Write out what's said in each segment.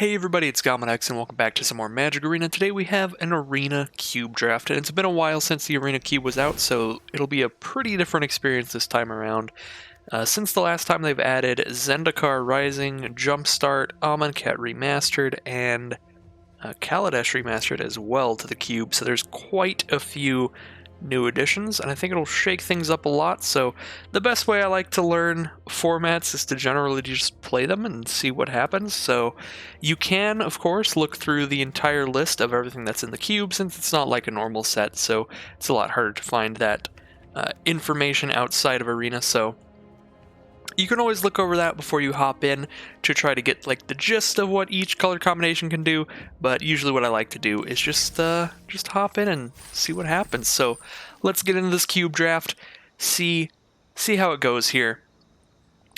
Hey everybody, it's Gomedex and welcome back to some more Magic Arena. Today we have an Arena Cube draft, and it's been a while since the Arena Cube was out, so it'll be a pretty different experience this time around. Since the last time they've added Zendikar Rising, Jumpstart, Amonkhet Remastered, and Kaladesh Remastered as well to the Cube, so there's quite a few new additions, and I think it'll shake things up a lot. So the best way I like to learn formats is to generally just play them and see what happens. So you can, of course, look through the entire list of everything that's in the cube, since it's not like a normal set, so it's a lot harder to find that information outside of Arena. So you can always look over that before you hop in to try to get like the gist of what each color combination can do, but usually what I like to do is just hop in and see what happens. So let's get into this cube draft, see how it goes here.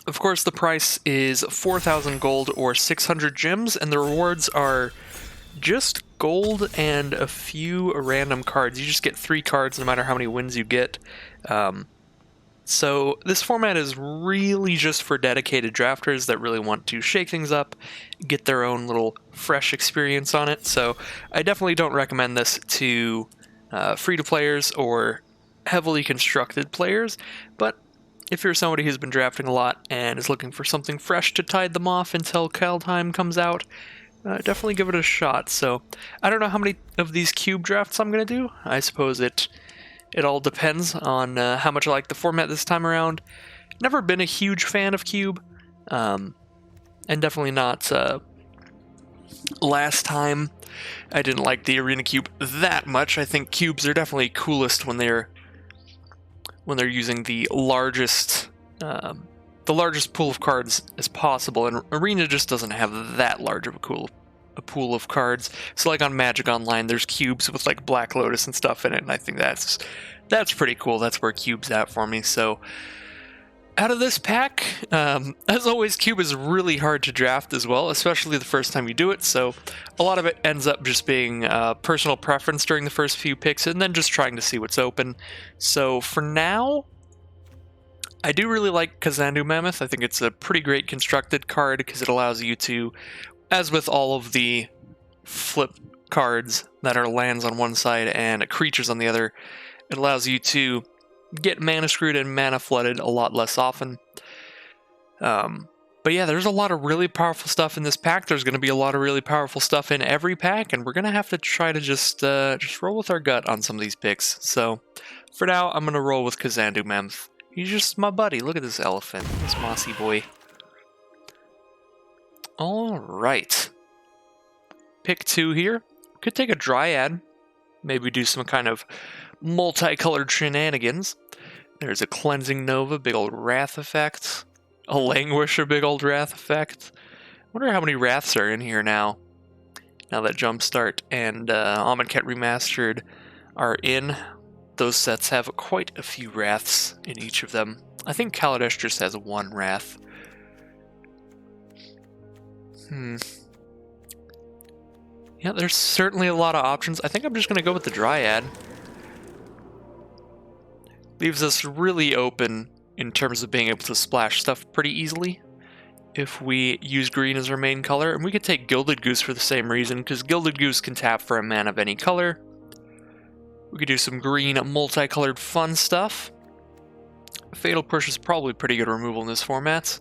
Of course, the price is 4,000 gold or 600 gems, and the rewards are just gold and a few random cards. You just get 3 cards no matter how many wins you get. So this format is really just for dedicated drafters that really want to shake things up, get their own little fresh experience on it. So I definitely don't recommend this to free-to-players or heavily constructed players, but if you're somebody who's been drafting a lot and is looking for something fresh to tide them off until Cal time comes out, definitely give it a shot. So I don't know how many of these cube drafts I'm going to do. I suppose it all depends on how much I like the format this time around. Never been a huge fan of Cube, and definitely not last time. I didn't like the Arena Cube that much. I think cubes are definitely coolest when they're using the largest pool of cards as possible, and Arena just doesn't have that large of a pool of cards. So like on Magic Online, there's cubes with like Black Lotus and stuff in it, and I think that's pretty cool. That's where Cube's at for me. So out of this pack, as always, Cube is really hard to draft as well, especially the first time you do it. So a lot of it ends up just being personal preference during the first few picks, and then just trying to see what's open. So for now, I do really like Kazandu Mammoth. I think it's a pretty great constructed card because it allows you to, as with all of the flip cards that are lands on one side and creatures on the other, it allows you to get mana screwed and mana flooded a lot less often. But yeah, there's a lot of really powerful stuff in this pack. There's going to be a lot of really powerful stuff in every pack, and we're going to have to try to just roll with our gut on some of these picks. So for now, I'm going to roll with Kazandu Mammoth. He's just my buddy. Look at this elephant, this mossy boy. Alright. Pick 2 here. Could take a Dryad. Maybe do some kind of multicolored shenanigans. There's a Cleansing Nova, big old Wrath effect. A Languish, a big old Wrath effect. Wonder how many Wraths are in here now. Now that Jumpstart and Amonkhet Remastered are in, those sets have quite a few Wraths in each of them. I think Kaladesh just has 1 Wrath. Yeah, there's certainly a lot of options. I think I'm just going to go with the Dryad. Leaves us really open in terms of being able to splash stuff pretty easily if we use green as our main color. And we could take Gilded Goose for the same reason, because Gilded Goose can tap for a mana of any color. We could do some green multicolored fun stuff. Fatal Push is probably pretty good removal in this format.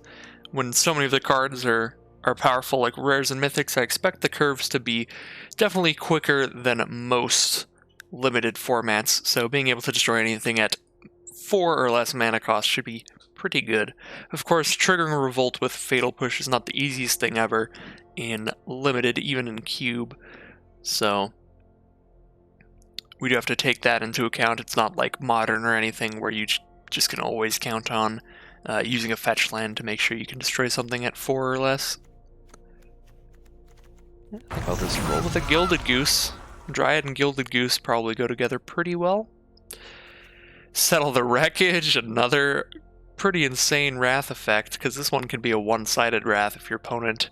When so many of the cards are powerful, like rares and mythics, I expect the curves to be definitely quicker than most limited formats, so being able to destroy anything at 4 or less mana cost should be pretty good. Of course, triggering a Revolt with Fatal Push is not the easiest thing ever in limited, even in Cube, so we do have to take that into account. It's not like Modern or anything where you just can always count on using a fetch land to make sure you can destroy something at 4 or less. I think I'll just roll with a Gilded Goose. Dryad and Gilded Goose probably go together pretty well. Settle the Wreckage, another pretty insane Wrath effect, because this one can be a one-sided Wrath if your opponent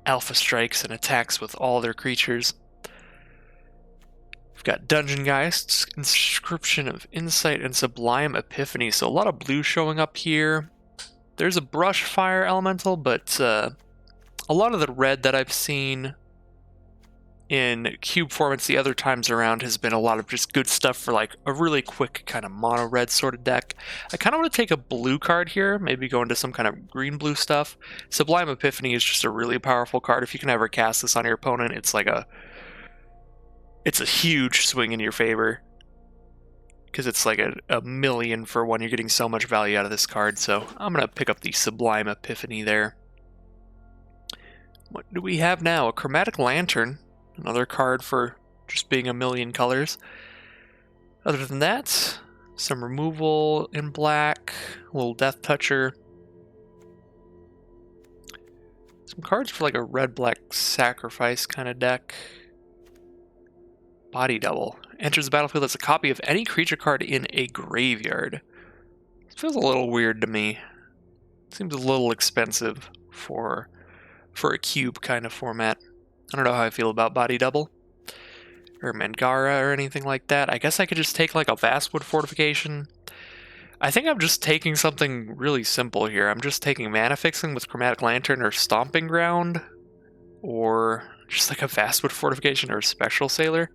Alpha Strikes and attacks with all their creatures. We've got Dungeon Geist, Inscription of Insight, and Sublime Epiphany, so a lot of blue showing up here. There's a Brush Fire Elemental, but A lot of the red that I've seen in cube formats the other times around has been a lot of just good stuff for like a really quick kind of mono red sort of deck. I kind of want to take a blue card here, maybe go into some kind of green-blue stuff. Sublime Epiphany is just a really powerful card. If you can ever cast this on your opponent, it's a huge swing in your favor, because it's like a million for one. You're getting so much value out of this card, so I'm going to pick up the Sublime Epiphany there. What do we have now? A Chromatic Lantern. Another card for just being a million colors. Other than that, some removal in black, a little Death Toucher. Some cards for like a red-black sacrifice kind of deck. Body Double. Enters the battlefield as a copy of any creature card in a graveyard. This feels a little weird to me. Seems a little expensive for a cube kind of format. I don't know how I feel about Body Double or Mangara or anything like that. I guess I could just take like a Vastwood Fortification. I think I'm just taking something really simple here. I'm just taking Mana Fixing with Chromatic Lantern or Stomping Ground, or just like a Vastwood Fortification or Spectral Sailor.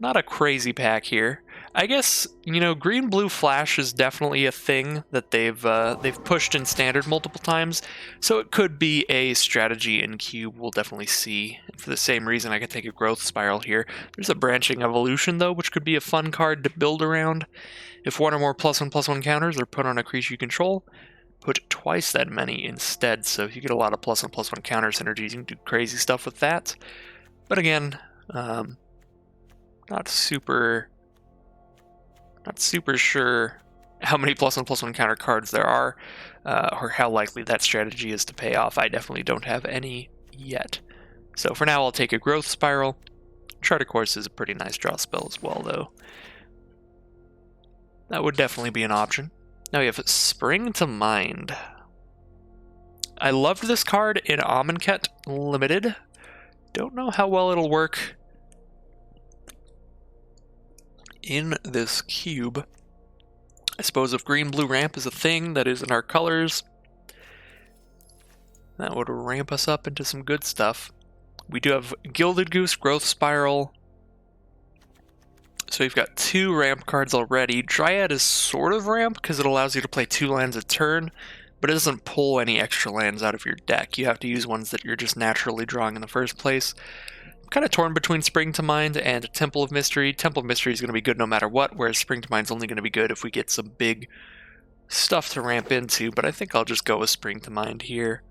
Not a crazy pack here. I guess, you know, green-blue flash is definitely a thing that they've pushed in standard multiple times, so it could be a strategy in cube we'll definitely see. For the same reason, I could take a growth spiral here. There's a branching evolution though, which could be a fun card to build around. If one or more +1/+1 counters are put on a creature you control, put twice that many instead. So if you get a lot of +1/+1 counter synergies, you can do crazy stuff with that. But again, not super sure how many +1/+1 counter cards there are, or how likely that strategy is to pay off. I definitely don't have any yet. So for now, I'll take a Growth Spiral. Charter Course is a pretty nice draw spell as well, though. That would definitely be an option. Now we have Spring to Mind. I loved this card in Amonkhet Limited. Don't know how well it'll work in this cube. I suppose if green-blue ramp is a thing that is in our colors, that would ramp us up into some good stuff. We do have Gilded Goose, Growth Spiral. So we've got 2 ramp cards already. Dryad is sort of ramp because it allows you to play 2 lands a turn, but it doesn't pull any extra lands out of your deck. You have to use ones that you're just naturally drawing in the first place. I'm kind of torn between Spring to Mind and Temple of Mystery. Temple of Mystery is going to be good no matter what, whereas Spring to Mind is only going to be good if we get some big stuff to ramp into, but I think I'll just go with Spring to Mind here.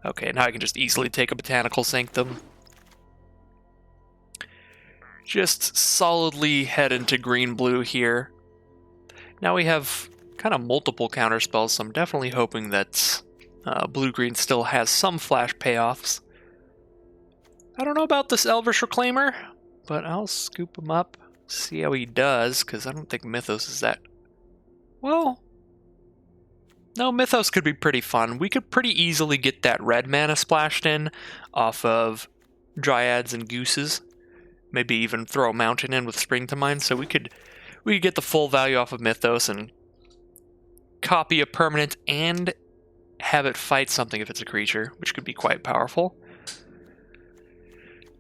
Okay, now I can just easily take a Botanical Sanctum. Just solidly head into green-blue here. Now we have kind of multiple counter spells, so I'm definitely hoping that blue-green still has some flash payoffs. I don't know about this Elvish Reclaimer, but I'll scoop him up, see how he does, because I don't think Mythos is that... Well... No, Mythos could be pretty fun. We could pretty easily get that red mana splashed in off of Dryads and Gooses. Maybe even throw a Mountain in with Spring to Mind, so we could get the full value off of Mythos and copy a permanent and have it fight something if it's a creature, which could be quite powerful.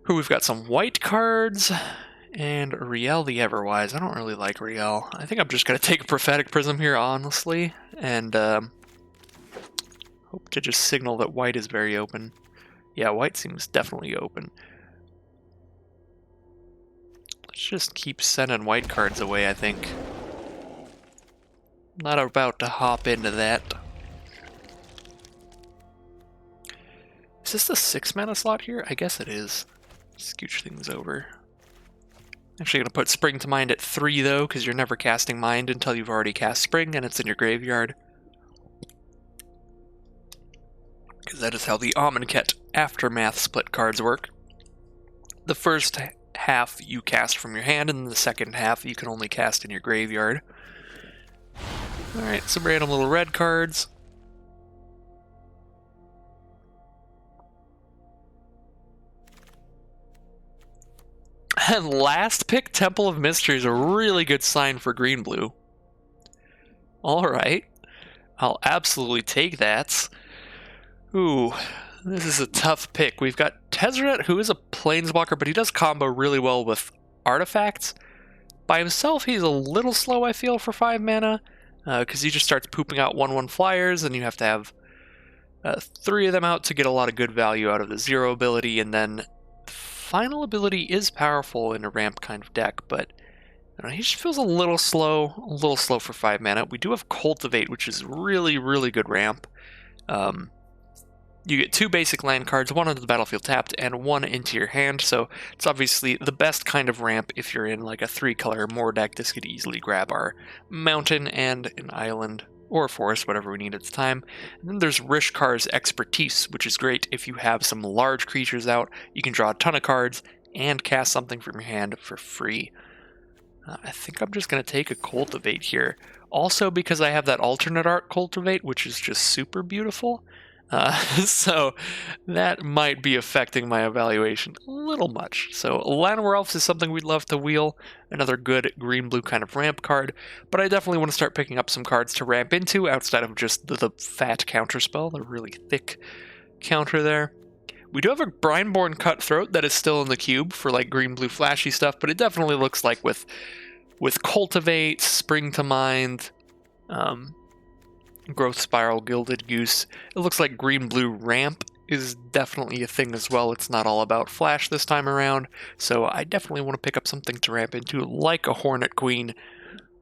Here we've got some white cards, and Riel the Everwise. I don't really like Riel. I think I'm just going to take a Prophetic Prism here, honestly, and hope to just signal that white is very open. Yeah, white seems definitely open. Let's just keep sending white cards away, I think. Not about to hop into that. Is this the 6 mana slot here? I guess it is. Scooch things over. Actually going to put Spring to Mind at 3 though, because you're never casting Mind until you've already cast Spring and it's in your graveyard. Because that is how the Amonkhet Aftermath split cards work. The first half you cast from your hand, and the second half you can only cast in your graveyard. Alright, some random little red cards. And last pick, Temple of Mystery, is a really good sign for green-blue. Alright, I'll absolutely take that. Ooh, This is a tough pick. We've got Tezzeret, who is a planeswalker, but he does combo really well with artifacts. By himself, he's a little slow, I feel, for 5 mana, because he just starts pooping out 1/1 flyers, and you have to have 3 of them out to get a lot of good value out of the 0 ability, and then the final ability is powerful in a ramp kind of deck, but I don't know, he just feels a little slow for 5 mana. We do have Cultivate, which is really, really good ramp. You get 2 basic land cards, 1 onto the battlefield tapped, and 1 into your hand, so it's obviously the best kind of ramp if you're in like a 3-color more deck. This could easily grab our mountain and an island, or a forest, whatever we need at the time. And then there's Rishkar's Expertise, which is great if you have some large creatures out. You can draw a ton of cards and cast something from your hand for free. I think I'm just going to take a Cultivate here. Also because I have that alternate art Cultivate, which is just super beautiful. So that might be affecting my evaluation a little much. So Llanowar Elves is something we'd love to wheel, another good green-blue kind of ramp card, but I definitely want to start picking up some cards to ramp into outside of just the fat counter spell, the really thick counter there. We do have a Brineborn Cutthroat that is still in the cube for like green-blue flashy stuff, but it definitely looks like with Cultivate, Spring to Mind, Growth Spiral, Gilded Goose, it looks like green-blue ramp is definitely a thing as well. It's not all about flash this time around, so I definitely want to pick up something to ramp into, like a Hornet Queen,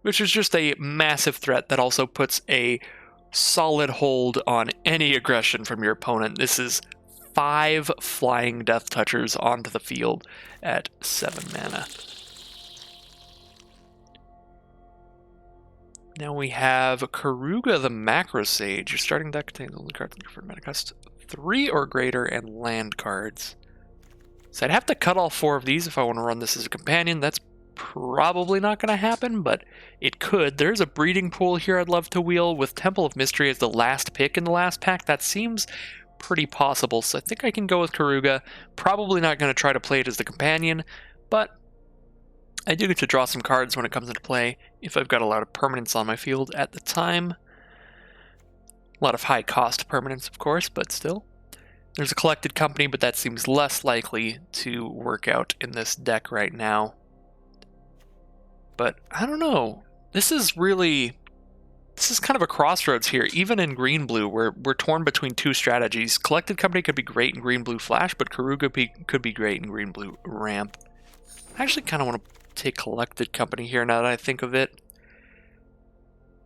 which is just a massive threat that also puts a solid hold on any aggression from your opponent. This is 5 flying Death Touchers onto the field at 7 mana. Now we have Karuga the Macro Sage. Your starting deck contains only cards that for mana cost 3 or greater and land cards. So I'd have to cut all 4 of these if I want to run this as a companion. That's probably not going to happen, but it could. There's a breeding pool here I'd love to wheel with Temple of Mystery as the last pick in the last pack. That seems pretty possible, so I think I can go with Karuga. Probably not going to try to play it as the companion, but I do get to draw some cards when it comes into play if I've got a lot of permanents on my field at the time. A lot of high cost permanents, of course, but still. There's a Collected Company, but that seems less likely to work out in this deck right now. But I don't know. This is kind of a crossroads here. Even in green-blue, we're torn between 2 strategies. Collected Company could be great in green-blue flash, but Karuga could be great in green-blue ramp. I actually kind of want to take Collected Company here now that I think of it.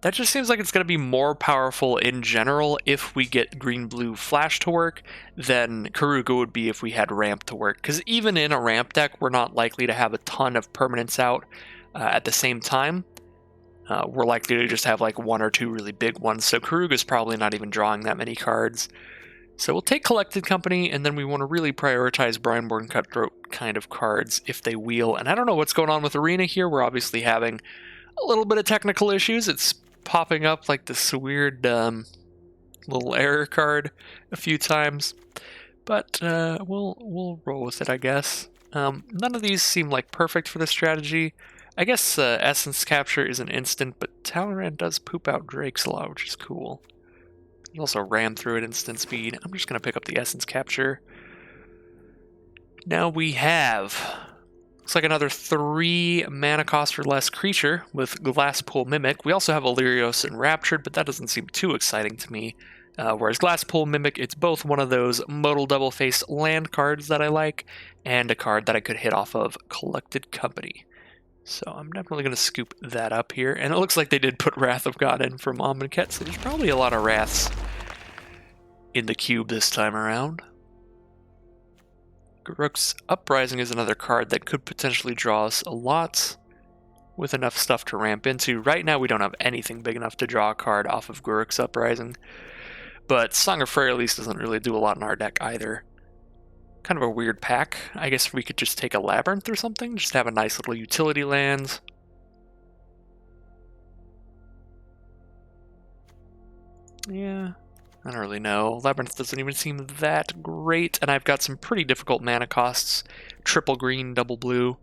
That just seems like it's going to be more powerful in general if we get green-blue flash to work than Karuga would be if we had ramp to work. Because even in a ramp deck, we're not likely to have a ton of permanents out at the same time. We're likely to just have like 1 or 2 really big ones, so Karuga's probably not even drawing that many cards. So we'll take Collected Company, and then we want to really prioritize Brineborn Cutthroat kind of cards if they wheel. And I don't know what's going on with Arena here. We're obviously having a little bit of technical issues. It's popping up like this weird little error card a few times. But we'll roll with it, I guess. None of these seem like perfect for this strategy. I guess Essence Capture is an instant, but Talrand does poop out Drakes a lot, which is cool. You also ram through at instant speed. I'm just going to pick up the Essence Capture. Now we have, looks like another 3 mana cost or less creature with Glasspool Mimic. We also have Illyrios Enraptured, but that doesn't seem too exciting to me. Whereas Glasspool Mimic, it's both one of those modal double-face land cards that I like, and a card that I could hit off of Collected Company. So I'm definitely going to scoop that up here. And it looks like they did put Wrath of God in from Amonkhet, so there's probably a lot of Wraths in the cube this time around. Garruk's Uprising is another card that could potentially draw us a lot with enough stuff to ramp into. Right now we don't have anything big enough to draw a card off of Garruk's Uprising, but Song of Freyalise doesn't really do a lot in our deck either. Kind of a weird pack. I guess we could just take a Labyrinth or something, just have a nice little utility land. Yeah, I don't really know. Labyrinth doesn't even seem that great, and I've got some pretty difficult mana costs. Triple green, double blue.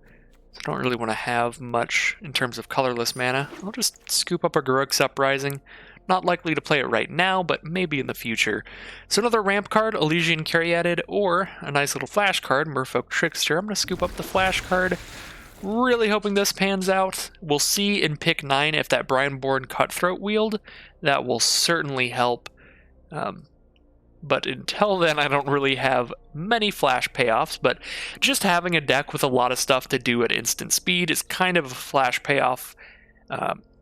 So I don't really want to have much in terms of colorless mana. I'll just scoop up a Garruk's Uprising. Not likely to play it right now, but maybe in the future. So another ramp card, Elysian Caryatid, or a nice little flash card, Merfolk Trickster. I'm going to scoop up the flash card. Really hoping this pans out. We'll see in pick 9 if that Brineborn Cutthroat wield. That will certainly help. But until then, I don't really have many flash payoffs, but just having a deck with a lot of stuff to do at instant speed is kind of a flash payoff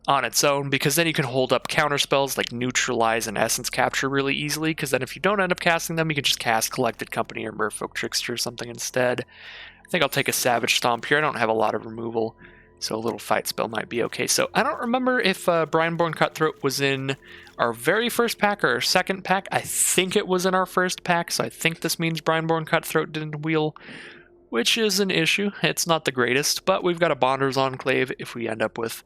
on its own, because then you can hold up counter spells like Neutralize and Essence Capture really easily, because then if you don't end up casting them, you can just cast Collected Company or Merfolk Trickster or something instead. I think I'll take a Savage Stomp here. I don't have a lot of removal, so a little fight spell might be okay. So I don't remember if Brineborn Cutthroat was in our very first pack or our second pack. I think it was in our first pack, so I think this means Brineborn Cutthroat didn't wheel, which is an issue. It's not the greatest, but we've got a Bonder's Enclave. If we end up with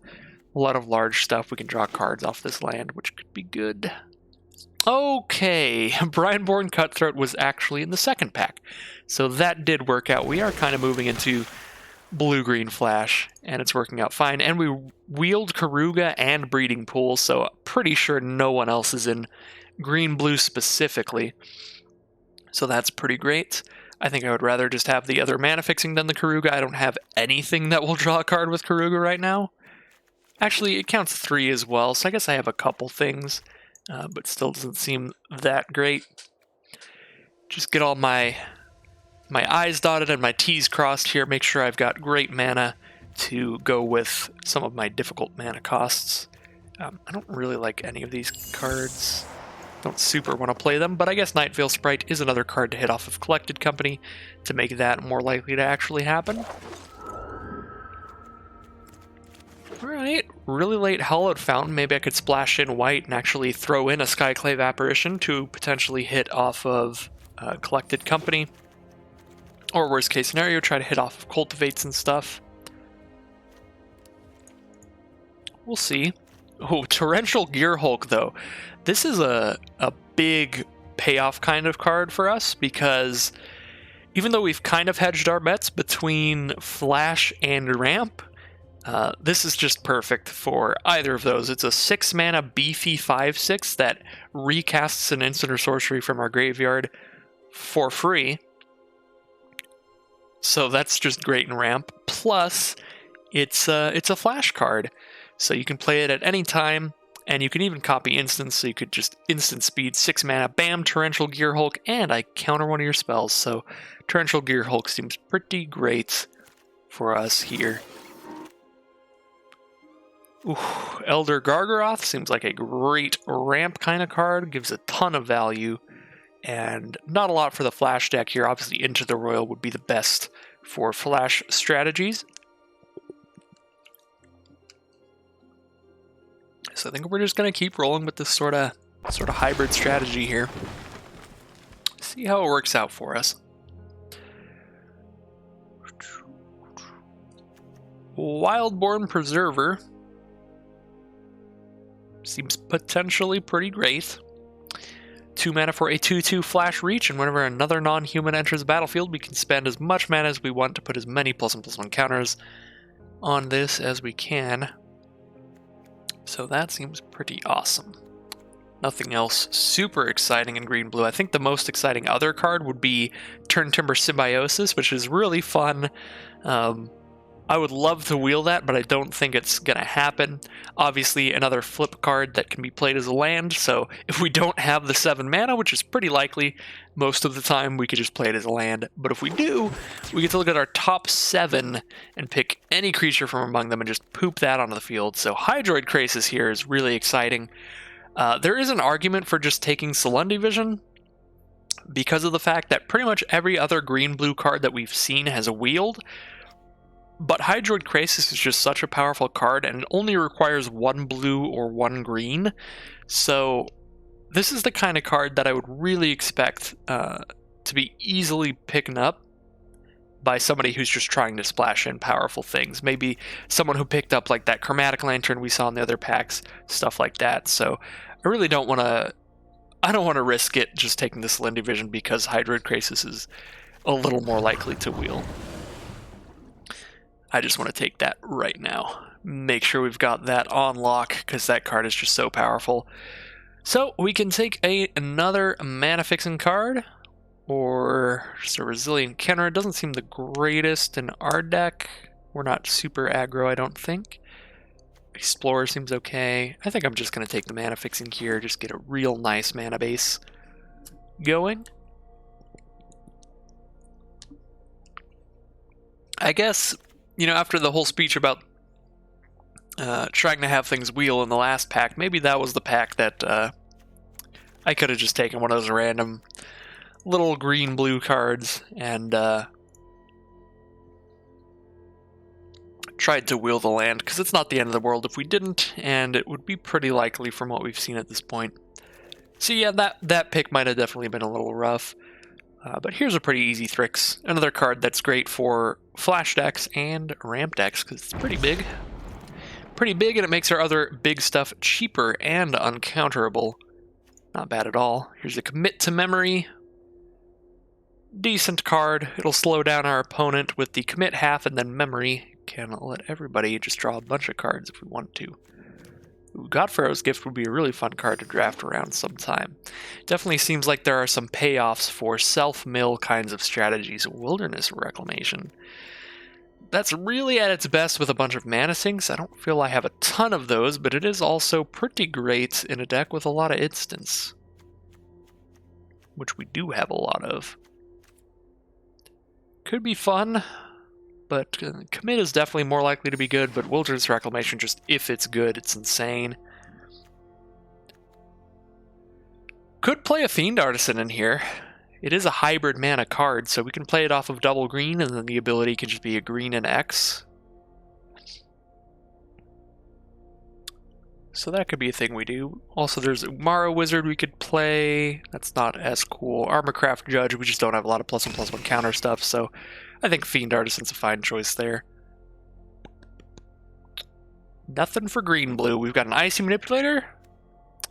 a lot of large stuff, we can draw cards off this land, which could be good. Okay, Brineborn Cutthroat was actually in the second pack, so that did work out. We are kind of moving into blue-green flash, and it's working out fine. And we wheeled Karuga and Breeding Pool, so pretty sure no one else is in green-blue specifically. So that's pretty great. I think I would rather just have the other mana fixing than the Karuga. I don't have anything that will draw a card with Karuga right now. Actually, it counts 3 as well, so I guess I have a couple things, but still doesn't seem that great. Just get all my I's dotted and my T's crossed here, make sure I've got great mana to go with some of my difficult mana costs. I don't really like any of these cards. Don't super want to play them, but I guess Nightveil Sprite is another card to hit off of Collected Company to make that more likely to actually happen. Alright, really late Hallowed Fountain. Maybe I could splash in white and actually throw in a Skyclave Apparition to potentially hit off of Collected Company. Or worst case scenario, try to hit off of Cultivates and stuff. We'll see. Oh, Torrential Gearhulk, though. This is a big payoff kind of card for us, because even though we've kind of hedged our bets between Flash and Ramp, this is just perfect for either of those. It's a 6-mana beefy 5/6 that recasts an instant or sorcery from our graveyard for free. So that's just great in Ramp. Plus, it's a flash card, so you can play it at any time, and you can even copy instants, so you could just instant speed 6 mana, bam, Torrential Gearhulk, and I counter one of your spells. So Torrential Gearhulk seems pretty great for us here. Ooh, Elder Gargaroth seems like a great ramp kind of card, gives a ton of value, and not a lot for the flash deck here. Obviously, Into the Royal would be the best for flash strategies. So I think we're just going to keep rolling with this sort of hybrid strategy here. See how it works out for us. Wildborn Preserver seems potentially pretty great. 2 mana for a 2/2 flash reach, and whenever another non-human enters the battlefield, we can spend as much mana as we want to put as many +1/+1 counters on this as we can. So that seems pretty awesome. Nothing else super exciting in green-blue. I think the most exciting other card would be Turntimber Symbiosis, which is really fun. I would love to wheel that, but I don't think it's going to happen. Obviously, another flip card that can be played as a land, so if we don't have the 7 mana, which is pretty likely, most of the time we could just play it as a land. But if we do, we get to look at our top 7 and pick any creature from among them and just poop that onto the field. So Hydroid Krasis here is really exciting. There is an argument for just taking Celundi Vision, because of the fact that pretty much every other green-blue card that we've seen has a wheeled. But Hydroid Krasis is just such a powerful card, and it only requires 1 blue or 1 green. So this is the kind of card that I would really expect to be easily picked up by somebody who's just trying to splash in powerful things. Maybe someone who picked up like that Chromatic Lantern we saw in the other packs, stuff like that. So I really don't want to... I don't want to risk it just taking the Celundi Vision, because Hydroid Krasis is a little more likely to wheel. I just want to take that right now. make sure we've got that on lock, because that card is just so powerful. So we can take another mana fixing card, or just a resilient counter. It doesn't seem the greatest in our deck. We're not super aggro, I don't think. Explorer seems okay. I think I'm just going to take the mana fixing here, just get a real nice mana base going. I guess, you know, after the whole speech about trying to have things wheel in the last pack, maybe that was the pack that I could have just taken one of those random little green-blue cards and tried to wheel the land, because it's not the end of the world if we didn't, and it would be pretty likely from what we've seen at this point. So yeah, that pick might have definitely been a little rough. But here's a pretty easy Thrix. Another card that's great for flash decks and ramp decks, because it's pretty big. Pretty big, and it makes our other big stuff cheaper and uncounterable. Not bad at all. Here's a Commit to Memory. Decent card. It'll slow down our opponent with the Commit half, and then Memory can let everybody just draw a bunch of cards if we want to. Ooh, Godpharaoh's Gift would be a really fun card to draft around sometime. Definitely seems like there are some payoffs for self-mill kinds of strategies. Wilderness Reclamation. That's really at its best with a bunch of mana sinks. I don't feel I have a ton of those, but it is also pretty great in a deck with a lot of instants, which we do have a lot of. Could be fun, but Commit is definitely more likely to be good, but Wilderness Reclamation, just if it's good, it's insane. Could play a Fiend Artisan in here. It is a hybrid mana card, so we can play it off of double green, and then the ability can just be a green and X. So that could be a thing we do. Also, there's Umara Wizard we could play. That's not as cool. Armorcraft Judge, we just don't have a lot of +1/+1 counter stuff, so I think Fiend Artisan's a fine choice there. Nothing for green-blue. We've got an Icy Manipulator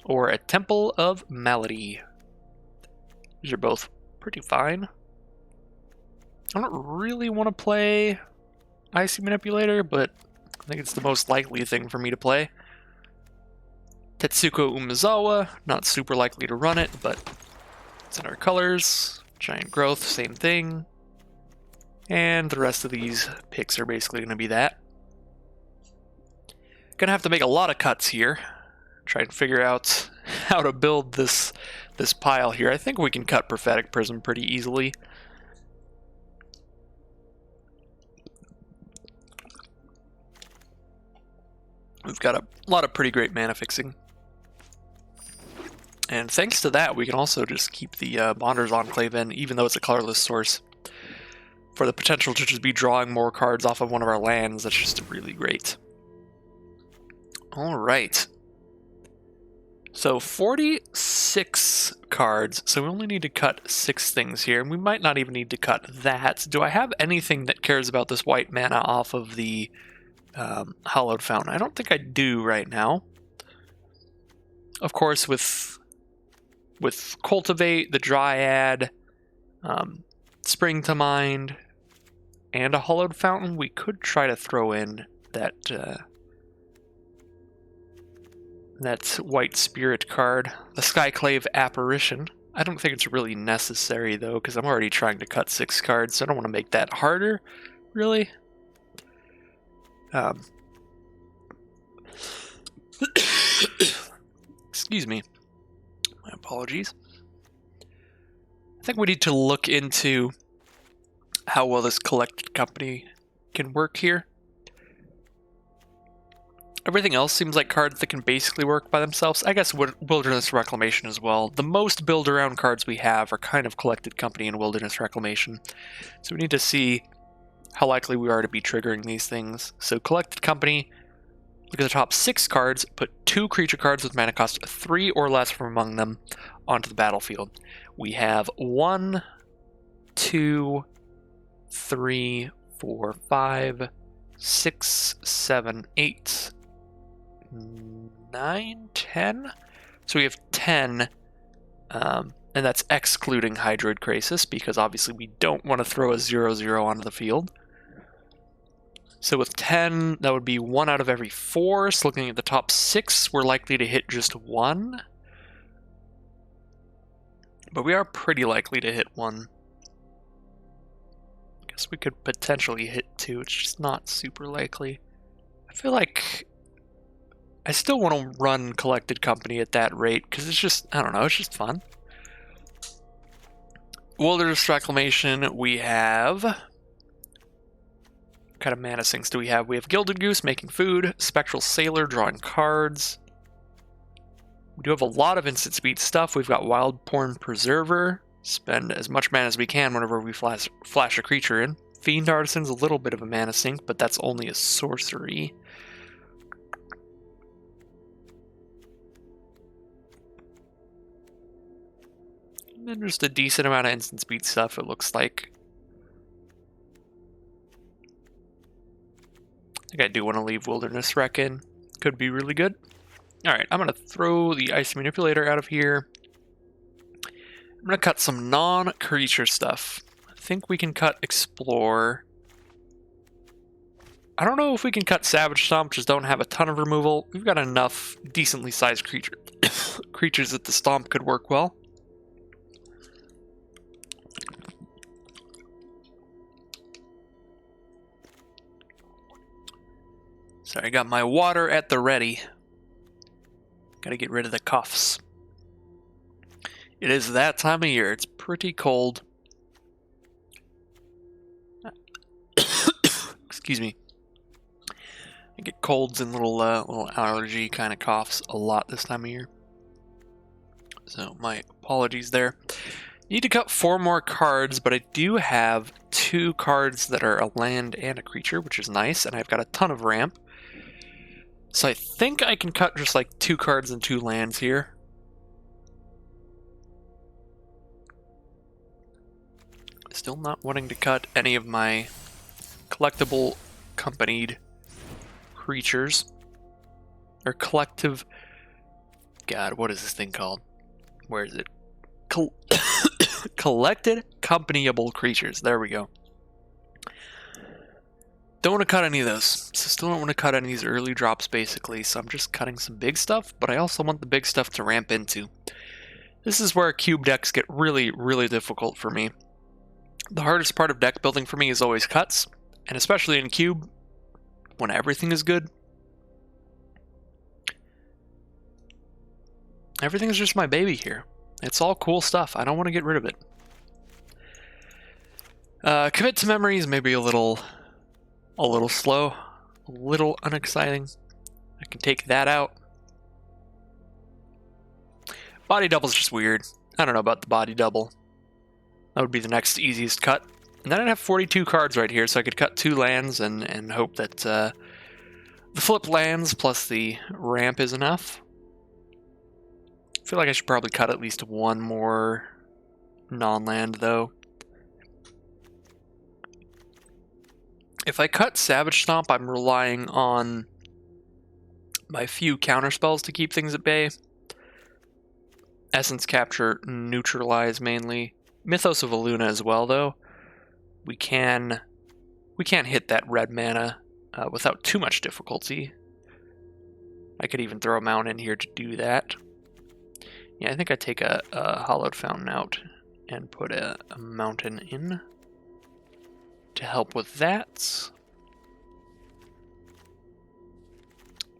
or a Temple of Malady. These are both pretty fine. I don't really want to play Icy Manipulator, but I think it's the most likely thing for me to play. Tetsuko Umezawa, not super likely to run it, but it's in our colors. Giant Growth, same thing. And the rest of these picks are basically going to be that. Gonna have to make a lot of cuts here. Try and figure out how to build this pile here. I think we can cut Prophetic Prism pretty easily. We've got a lot of pretty great mana fixing. And thanks to that, we can also just keep the Bonder's Enclave in, even though it's a colorless source, for the potential to just be drawing more cards off of one of our lands. That's just really great. Alright. So 46 cards, so we only need to cut 6 things here, and we might not even need to cut that. Do I have anything that cares about this white mana off of the Hallowed Fountain? I don't think I do right now. Of course, with Cultivate, the Dryad, Spring to Mind, and a Hallowed Fountain, we could try to throw in that White Spirit card, the Skyclave Apparition. I don't think it's really necessary, though, because I'm already trying to cut 6 cards, so I don't want to make that harder, really. Excuse me. My apologies. I think we need to look into how well this collected company can work here. Everything else seems like cards that can basically work by themselves. I guess Wilderness Reclamation as well. The most build-around cards we have are kind of Collected Company and Wilderness Reclamation. So we need to see how likely we are to be triggering these things. So Collected Company, look at the top 6 cards, put 2 creature cards with mana cost 3 or less from among them onto the battlefield. We have 1, 2, 3, 4, 5, 6, 7, 8, 9, 10? So we have 10, and that's excluding Hydroid Krasis, because obviously we don't want to throw a 0/0 onto the field. So with 10, that would be 1 out of every 4. So looking at the top 6, we're likely to hit just 1. But we are pretty likely to hit 1. I guess we could potentially hit 2. It's just not super likely. I feel like I still want to run Collected Company at that rate, because it's just, I don't know, it's just fun. Wilderness Reclamation, we have... What kind of mana sinks do we have? We have Gilded Goose, making food, Spectral Sailor, drawing cards. We do have a lot of instant speed stuff. We've got Wild Porn Preserver, spend as much mana as we can whenever we flash a creature in. Fiend Artisan's a little bit of a mana sink, but that's only a sorcery. And then just a decent amount of instant speed stuff, it looks like. I think I do want to leave Wilderness Wreck in. Could be really good. Alright, I'm going to throw the Ice Manipulator out of here. I'm going to cut some non-creature stuff. I think we can cut Explore. I don't know if we can cut Savage Stomp, just don't have a ton of removal. We've got enough decently sized creatures that the Stomp could work well. Sorry, I got my water at the ready. Gotta get rid of the coughs. It is that time of year. It's pretty cold. Excuse me. I get colds and little allergy kind of coughs a lot this time of year. So my apologies there. Need to cut 4 more cards, but I do have 2 cards that are a land and a creature, which is nice, and I've got a ton of ramp. So I think I can cut just like 2 cards and 2 lands here. Still not wanting to cut any of my collectible accompanied creatures. Or collective... God, what is this thing called? Where is it? Collected accompanyable creatures. There we go. Don't want to cut any of those. So still don't want to cut any of these early drops, basically. So I'm just cutting some big stuff, but I also want the big stuff to ramp into. This is where cube decks get really, really difficult for me. The hardest part of deck building for me is always cuts, and especially in cube, when everything is good. Everything's just my baby here. It's all cool stuff. I don't want to get rid of it. Commit to Memories, maybe a little slow, a little unexciting. I can take that out. Body Double's just weird. I don't know about the Body Double. That would be the next easiest cut. And then I'd have 42 cards right here, so I could cut 2 lands and hope that the flip lands plus the ramp is enough. I feel like I should probably cut at least 1 more non-land, though. If I cut Savage Stomp, I'm relying on my few counterspells to keep things at bay. Essence Capture, Neutralize mainly. Mythos of Aluna as well, though. We can't hit that red mana without too much difficulty. I could even throw a mountain in here to do that. Yeah, I think I take a Hallowed Fountain out and put a mountain in to help with that.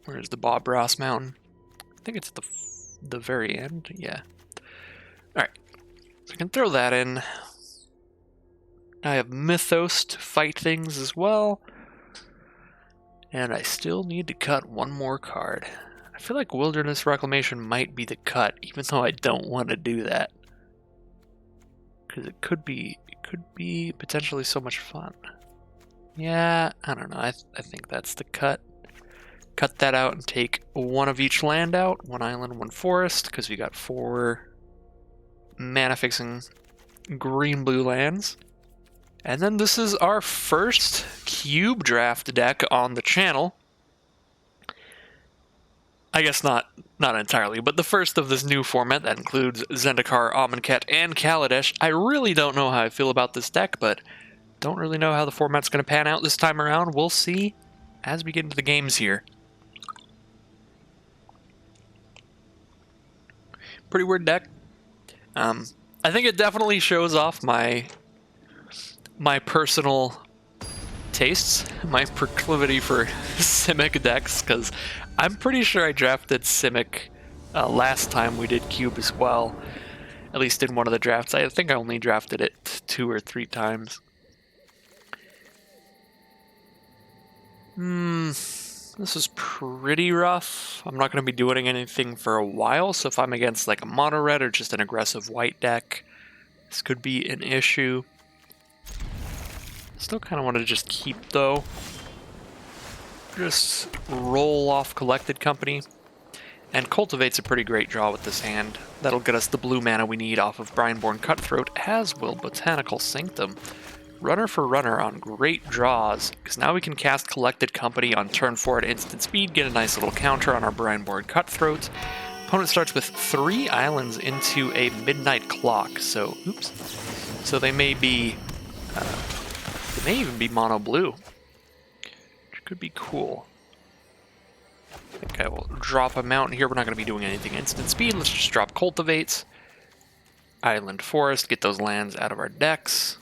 Where's the Bob Ross Mountain? I think it's at the very end. Yeah. Alright. So I can throw that in. I have Mythos to fight things as well. And I still need to cut 1 more card. I feel like Wilderness Reclamation might be the cut, even though I don't want to do that. Because it could be potentially so much fun. Yeah, I don't know. I think that's the cut. Cut that out and take 1 of each land out. 1 island, 1 forest, because we got 4 mana-fixing green-blue lands. And then this is our first cube draft deck on the channel. I guess not entirely, but the first of this new format that includes Zendikar, Amonkhet, and Kaladesh. I really don't know how I feel about this deck, but Don't really know how the format's going to pan out this time around. We'll see as we get into the games here. Pretty weird deck. I think it definitely shows off my personal tastes, my proclivity for Simic decks, because I'm pretty sure I drafted Simic last time we did Cube as well. At least in one of the drafts. I think I only drafted it 2 or 3 times. This is pretty rough. I'm not going to be doing anything for a while, so if I'm against like a mono red or just an aggressive white deck, this could be an issue. Still kind of want to just keep though. Just roll off Collected Company. And Cultivate's a pretty great draw with this hand. That'll get us the blue mana we need off of Brineborn Cutthroat, as will Botanical Sanctum. Runner for runner on great draws, because now we can cast Collected Company on turn 4 at instant speed, get a nice little counter on our Brineborn Cutthroat. Opponent starts with 3 islands into a Midnight Clock, so, oops. So they may be, they may even be mono blue, which could be cool. I think I will drop a mountain here. We're not going to be doing anything instant speed. Let's just drop Cultivates. Island Forest, get those lands out of our decks.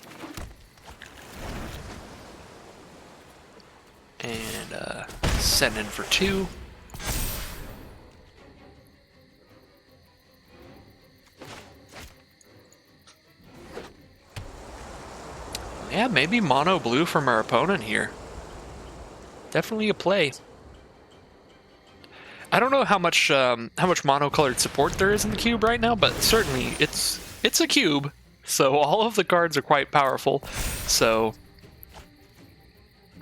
And send in for 2. Yeah, maybe mono blue from our opponent here. Definitely a play. I don't know how much monocolored support there is in the cube right now, but certainly it's a cube, so all of the cards are quite powerful. So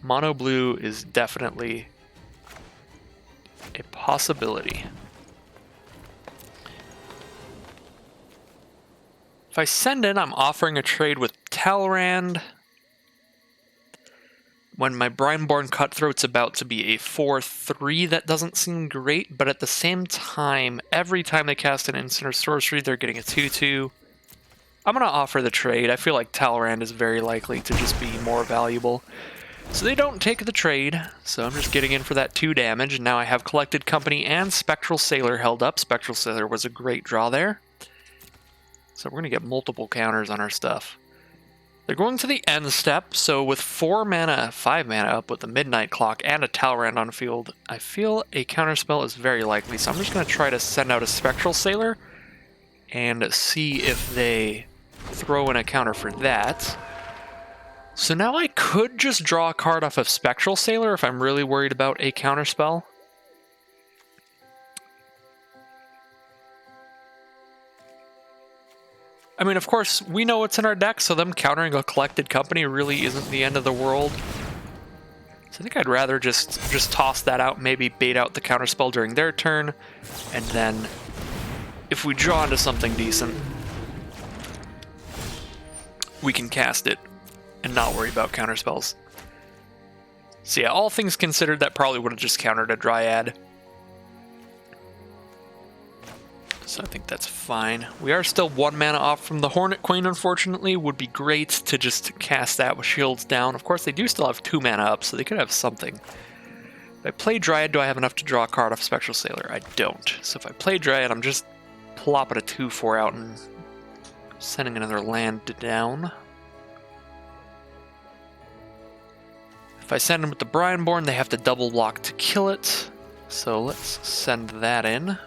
mono blue is definitely a possibility. If I send in, I'm offering a trade with Talrand. When my Brineborn Cutthroat's about to be a 4/3, that doesn't seem great, but at the same time, every time they cast an instant or sorcery, they're getting a 2/2. I'm going to offer the trade. I feel like Talrand is very likely to just be more valuable. So they don't take the trade, so I'm just getting in for that 2 damage, and now I have Collected Company and Spectral Sailor held up. Spectral Sailor was a great draw there. So we're going to get multiple counters on our stuff. They're going to the end step, so with 4 mana, 5 mana up with the Midnight Clock and a Talrand on field, I feel a counterspell is very likely, so I'm just going to try to send out a Spectral Sailor and see if they throw in a counter for that. So now I could just draw a card off of Spectral Sailor if I'm really worried about a counterspell. I mean, of course, we know what's in our deck, so them countering a Collected Company really isn't the end of the world. So I think I'd rather just toss that out, maybe bait out the counterspell during their turn, and then if we draw into something decent, we can cast it and not worry about counterspells. So yeah, all things considered, that probably would have just countered a Dryad. So I think that's fine. We are still 1 mana off from the Hornet Queen, unfortunately. Would be great to just cast that with shields down. Of course, they do still have 2 mana up, so they could have something. If I play Dryad, do I have enough to draw a card off Spectral Sailor? I don't. So if I play Dryad, I'm just plopping a 2/4 out and sending another land down. If I send them with the Brineborn, they have to double block to kill it. So let's send that in.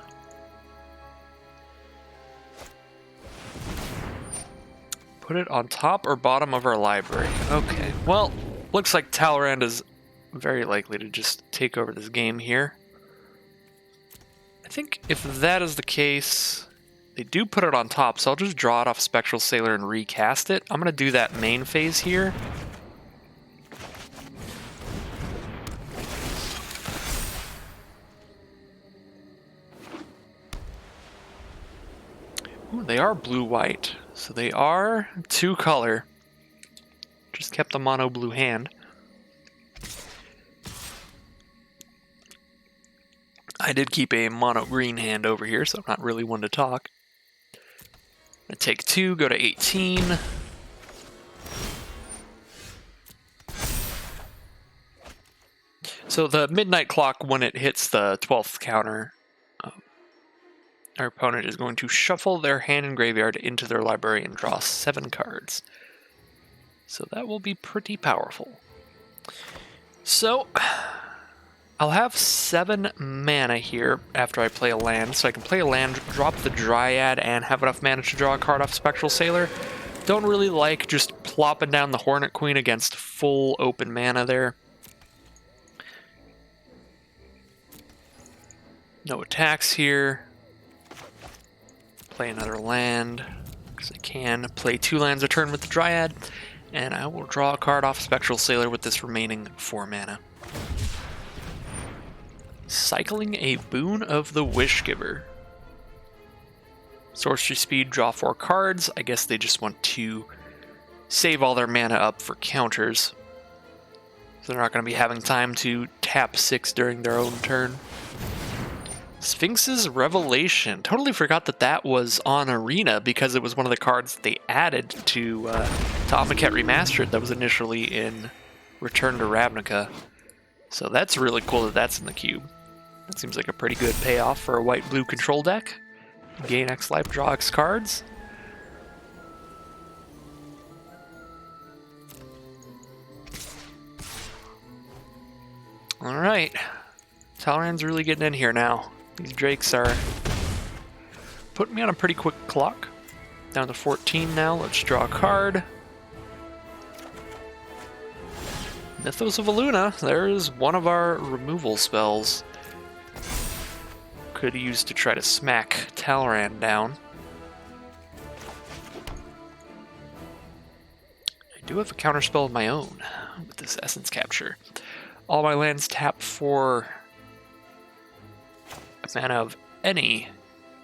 Put it on top or bottom of our library. Okay, well, looks like Talrand is very likely to just take over this game here. I think if that is the case, they do put it on top, so I'll just draw it off Spectral Sailor and recast it. I'm going to do that main phase here. Ooh, they are blue-white. So they are 2 color. Just kept a mono blue hand. I did keep a mono green hand over here, so I'm not really one to talk. I'm gonna take 2, go to 18. So the midnight clock, when it hits the 12th counter, our opponent is going to shuffle their hand and graveyard into their library and draw 7 cards. So that will be pretty powerful. So I'll have 7 mana here after I play a land, so I can play a land, drop the Dryad, and have enough mana to draw a card off Spectral Sailor. Don't really like just plopping down the Hornet Queen against full open mana there. No attacks here. Play another land, because I can. Play 2 lands a turn with the Dryad, and I will draw a card off Spectral Sailor with this remaining 4 mana. Cycling a Boon of the Wishgiver. Sorcery speed, draw 4 cards. I guess they just want to save all their mana up for counters. So they're not going to be having time to tap 6 during their own turn. Sphinx's Revelation. Totally forgot that that was on Arena because it was one of the cards they added to Amonkhet Remastered that was initially in Return to Ravnica. So that's really cool that that's in the cube. That seems like a pretty good payoff for a white-blue control deck. Gain X life, draw X cards. Alright. Talrand's really getting in here now. These Drakes are putting me on a pretty quick clock. Down to 14 now. Let's draw a card. Mythos of Aluna. There's one of our removal spells. Could use to try to smack Talrand down. I do have a counterspell of my own with this Essence Capture. All my lands tap for a mana of any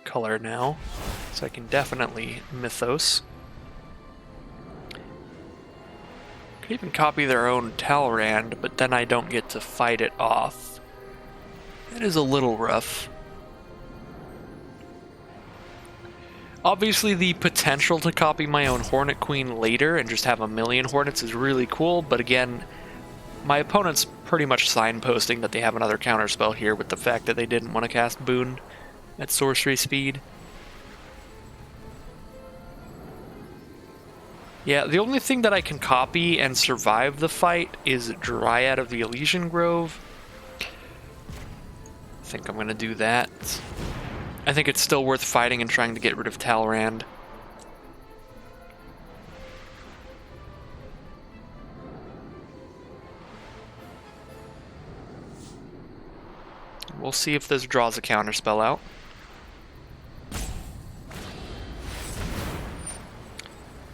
color now, so I can definitely Mythos. Could even copy their own Talrand, but then I don't get to fight it off. That is a little rough. Obviously, the potential to copy my own Hornet Queen later and just have a million Hornets is really cool, but again, my opponent's pretty much signposting that they have another counterspell here with the fact that they didn't want to cast Boon at sorcery speed. Yeah, the only thing that I can copy and survive the fight is Dryad of the Elysian Grove. I think I'm going to do that. I think it's still worth fighting and trying to get rid of Talrand. We'll see if this draws a counterspell out.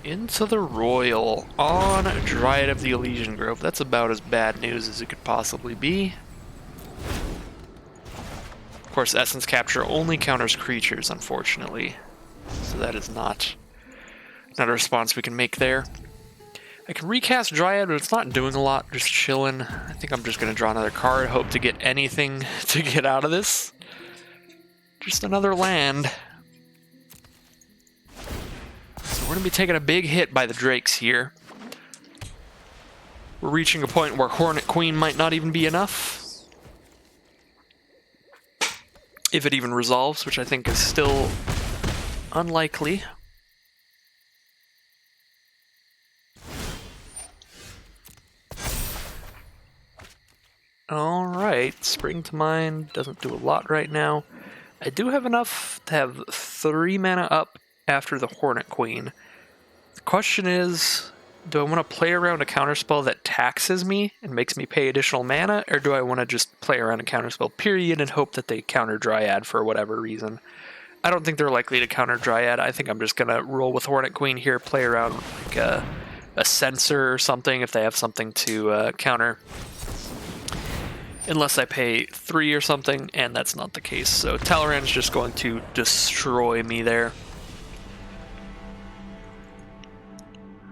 Into the Royal on Dryad of the Elysian Grove. That's about as bad news as it could possibly be. Of course, Essence Capture only counters creatures, unfortunately. So that is not a response we can make there. I can recast Dryad, but it's not doing a lot, just chilling. I think I'm just going to draw another card, hope to get anything to get out of this. Just another land. So we're going to be taking a big hit by the Drakes here. We're reaching a point where Hornet Queen might not even be enough. If it even resolves, which I think is still unlikely. Alright, Spring to Mind doesn't do a lot right now. I do have enough to have 3 mana up after the Hornet Queen. The question is, do I want to play around a counterspell that taxes me and makes me pay additional mana, or do I want to just play around a counterspell period and hope that they counter Dryad for whatever reason? I don't think they're likely to counter Dryad. I think I'm just going to roll with Hornet Queen here, play around like a Censor or something if they have something to counter. Unless I pay 3 or something, and that's not the case. So Talrand's just going to destroy me there.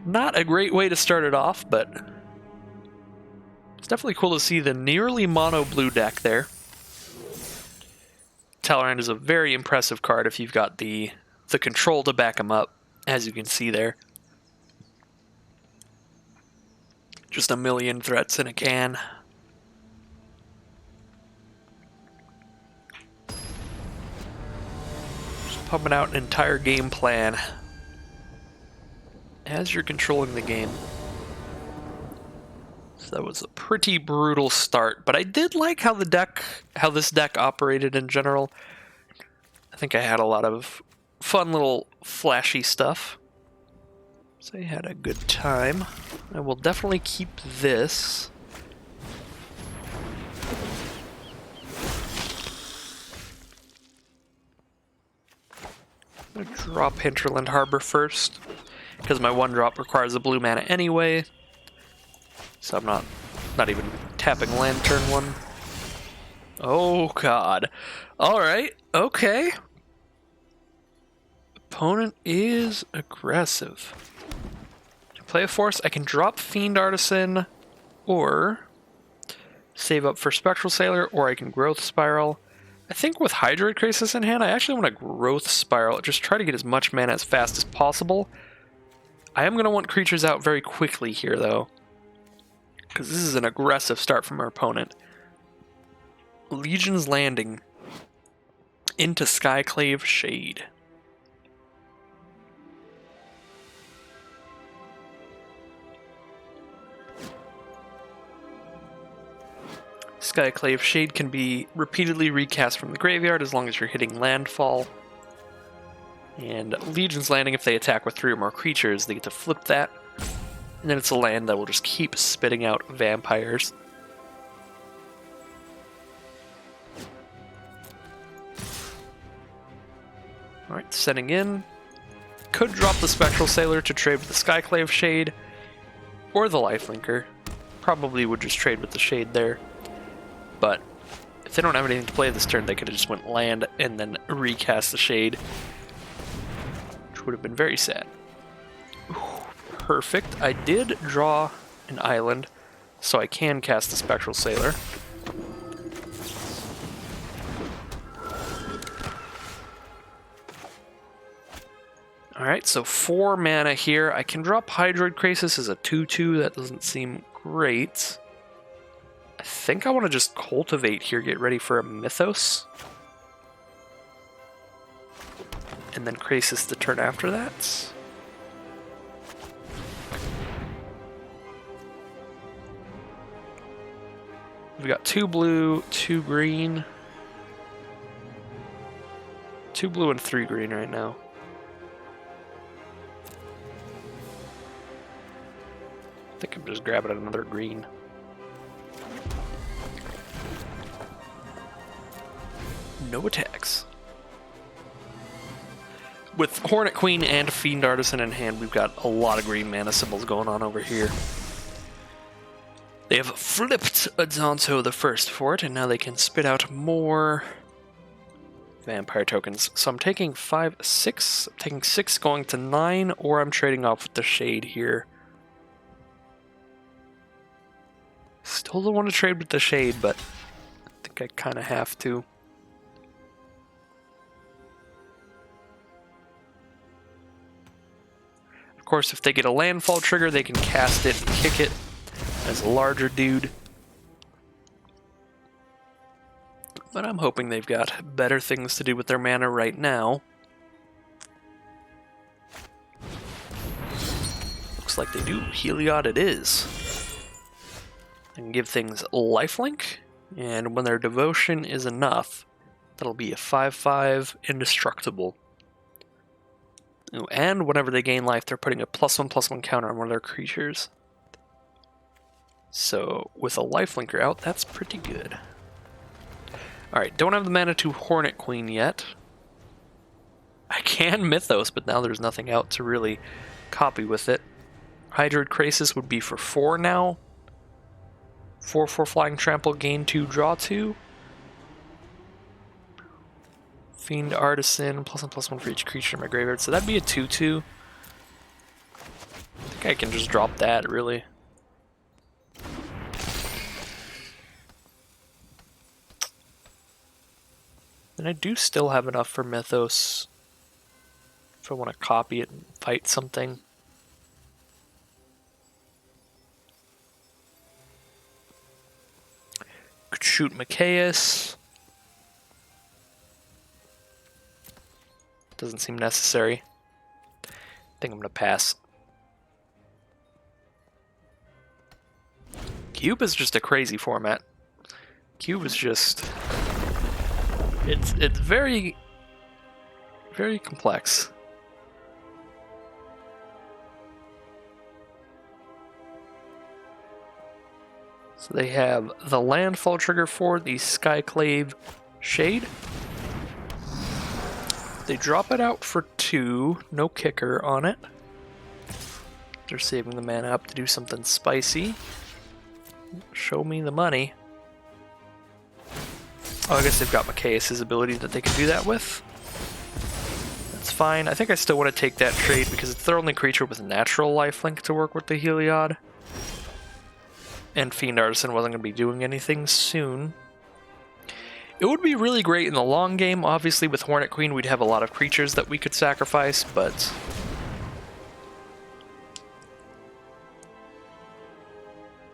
Not a great way to start it off, but it's definitely cool to see the nearly mono blue deck there. Talrand is a very impressive card if you've got the control to back him up, as you can see there. Just a million threats in a can. pumping out an entire game plan as you're controlling the game. So that was a pretty brutal start, but I did like how this deck operated in general. I think I had a lot of fun little flashy stuff. So I had a good time. I will definitely keep this. I'm going to drop Hinterland Harbor first, because my 1-drop requires a blue mana anyway. So I'm not even tapping land turn 1. Oh god. Alright, okay. Opponent is aggressive. To play a force, I can drop Fiend Artisan, or save up for Spectral Sailor, or I can Growth Spiral. I think with Hydroid Crisis in hand, I actually want to Growth Spiral. Just try to get as much mana as fast as possible. I am going to want creatures out very quickly here, though, because this is an aggressive start from our opponent. Legion's Landing into Skyclave Shade. Skyclave Shade can be repeatedly recast from the graveyard as long as you're hitting landfall. And Legion's Landing, if they attack with 3 or more creatures, they get to flip that. And then it's a land that will just keep spitting out vampires. Alright, setting in. Could drop the Spectral Sailor to trade with the Skyclave Shade, or the Lifelinker. Probably would just trade with the Shade there. But if they don't have anything to play this turn, they could have just went land and then recast the Shade, which would have been very sad. Ooh, perfect. I did draw an island, so I can cast the Spectral Sailor. Alright, so 4 mana here. I can drop Hydroid Crisis as a 2/2. That doesn't seem great. I think I want to just cultivate here, get ready for a Mythos. And then Crisis the turn after that. We've got 2 blue, 2 green. 2 blue and 3 green right now. I think I'm just grabbing another green. No attacks. With Hornet Queen and Fiend Artisan in hand, we've got a lot of green mana symbols going on over here. They have flipped Azonto the first for it, and now they can spit out more vampire tokens. So I'm taking 6. I'm taking 6 going to 9, or I'm trading off with the Shade here. Still don't want to trade with the Shade, but I think I kind of have to. Of course, if they get a landfall trigger, they can cast it and kick it as a larger dude. But I'm hoping they've got better things to do with their mana right now. Looks like they do. Heliod it is. And give things lifelink, and when their devotion is enough, that'll be a 5/5 indestructible. Ooh, and whenever they gain life, they're putting a +1/+1 counter on one of their creatures. So with a lifelinker out, that's pretty good. Alright, don't have the mana to Hornet Queen yet. I can Mythos, but now there's nothing out to really copy with it. Hydroid Crisis would be for 4 now. 4/4 Flying Trample, gain 2, draw 2. Fiend Artisan, +1/+1 for each creature in my graveyard. So that'd be a 2/2. I think I can just drop that, really. And I do still have enough for Mythos if I want to copy it and fight something. Could shoot Machias. Doesn't seem necessary. I think I'm going to pass. Cube is just a crazy format. Cube is just... It's very, very complex. So they have the landfall trigger for the Skyclave Shade. They drop it out for 2, no kicker on it. They're saving the mana up to do something spicy. Show me the money. Oh, I guess they've got Mikaeus' ability that they can do that with. That's fine. I think I still want to take that trade because it's their only creature with natural lifelink to work with the Heliod. And Fiend Artisan wasn't going to be doing anything soon. It would be really great in the long game. Obviously, with Hornet Queen, we'd have a lot of creatures that we could sacrifice, but...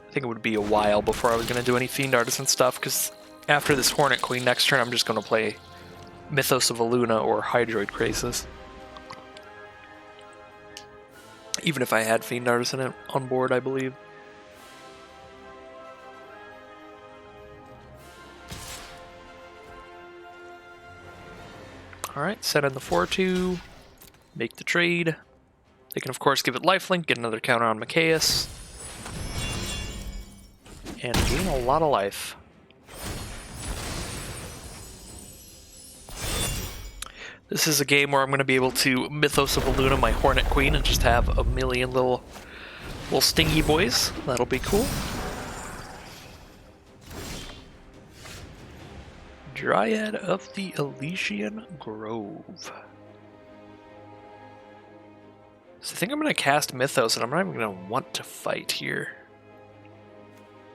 I think it would be a while before I was going to do any Fiend Artisan stuff, because after this Hornet Queen, next turn I'm just going to play Mythos of Aluna or Hydroid Krasis. Even if I had Fiend Artisan on board, I believe. Alright, set in the 4-2, make the trade. They can of course give it lifelink, get another counter on Mikaeus, and gain a lot of life. This is a game where I'm going to be able to Mythos of Aluna my Hornet Queen and just have a million little stingy boys. That'll be cool. Dryad of the Elysian Grove. So I think I'm going to cast Mythos, and I'm not even going to want to fight here.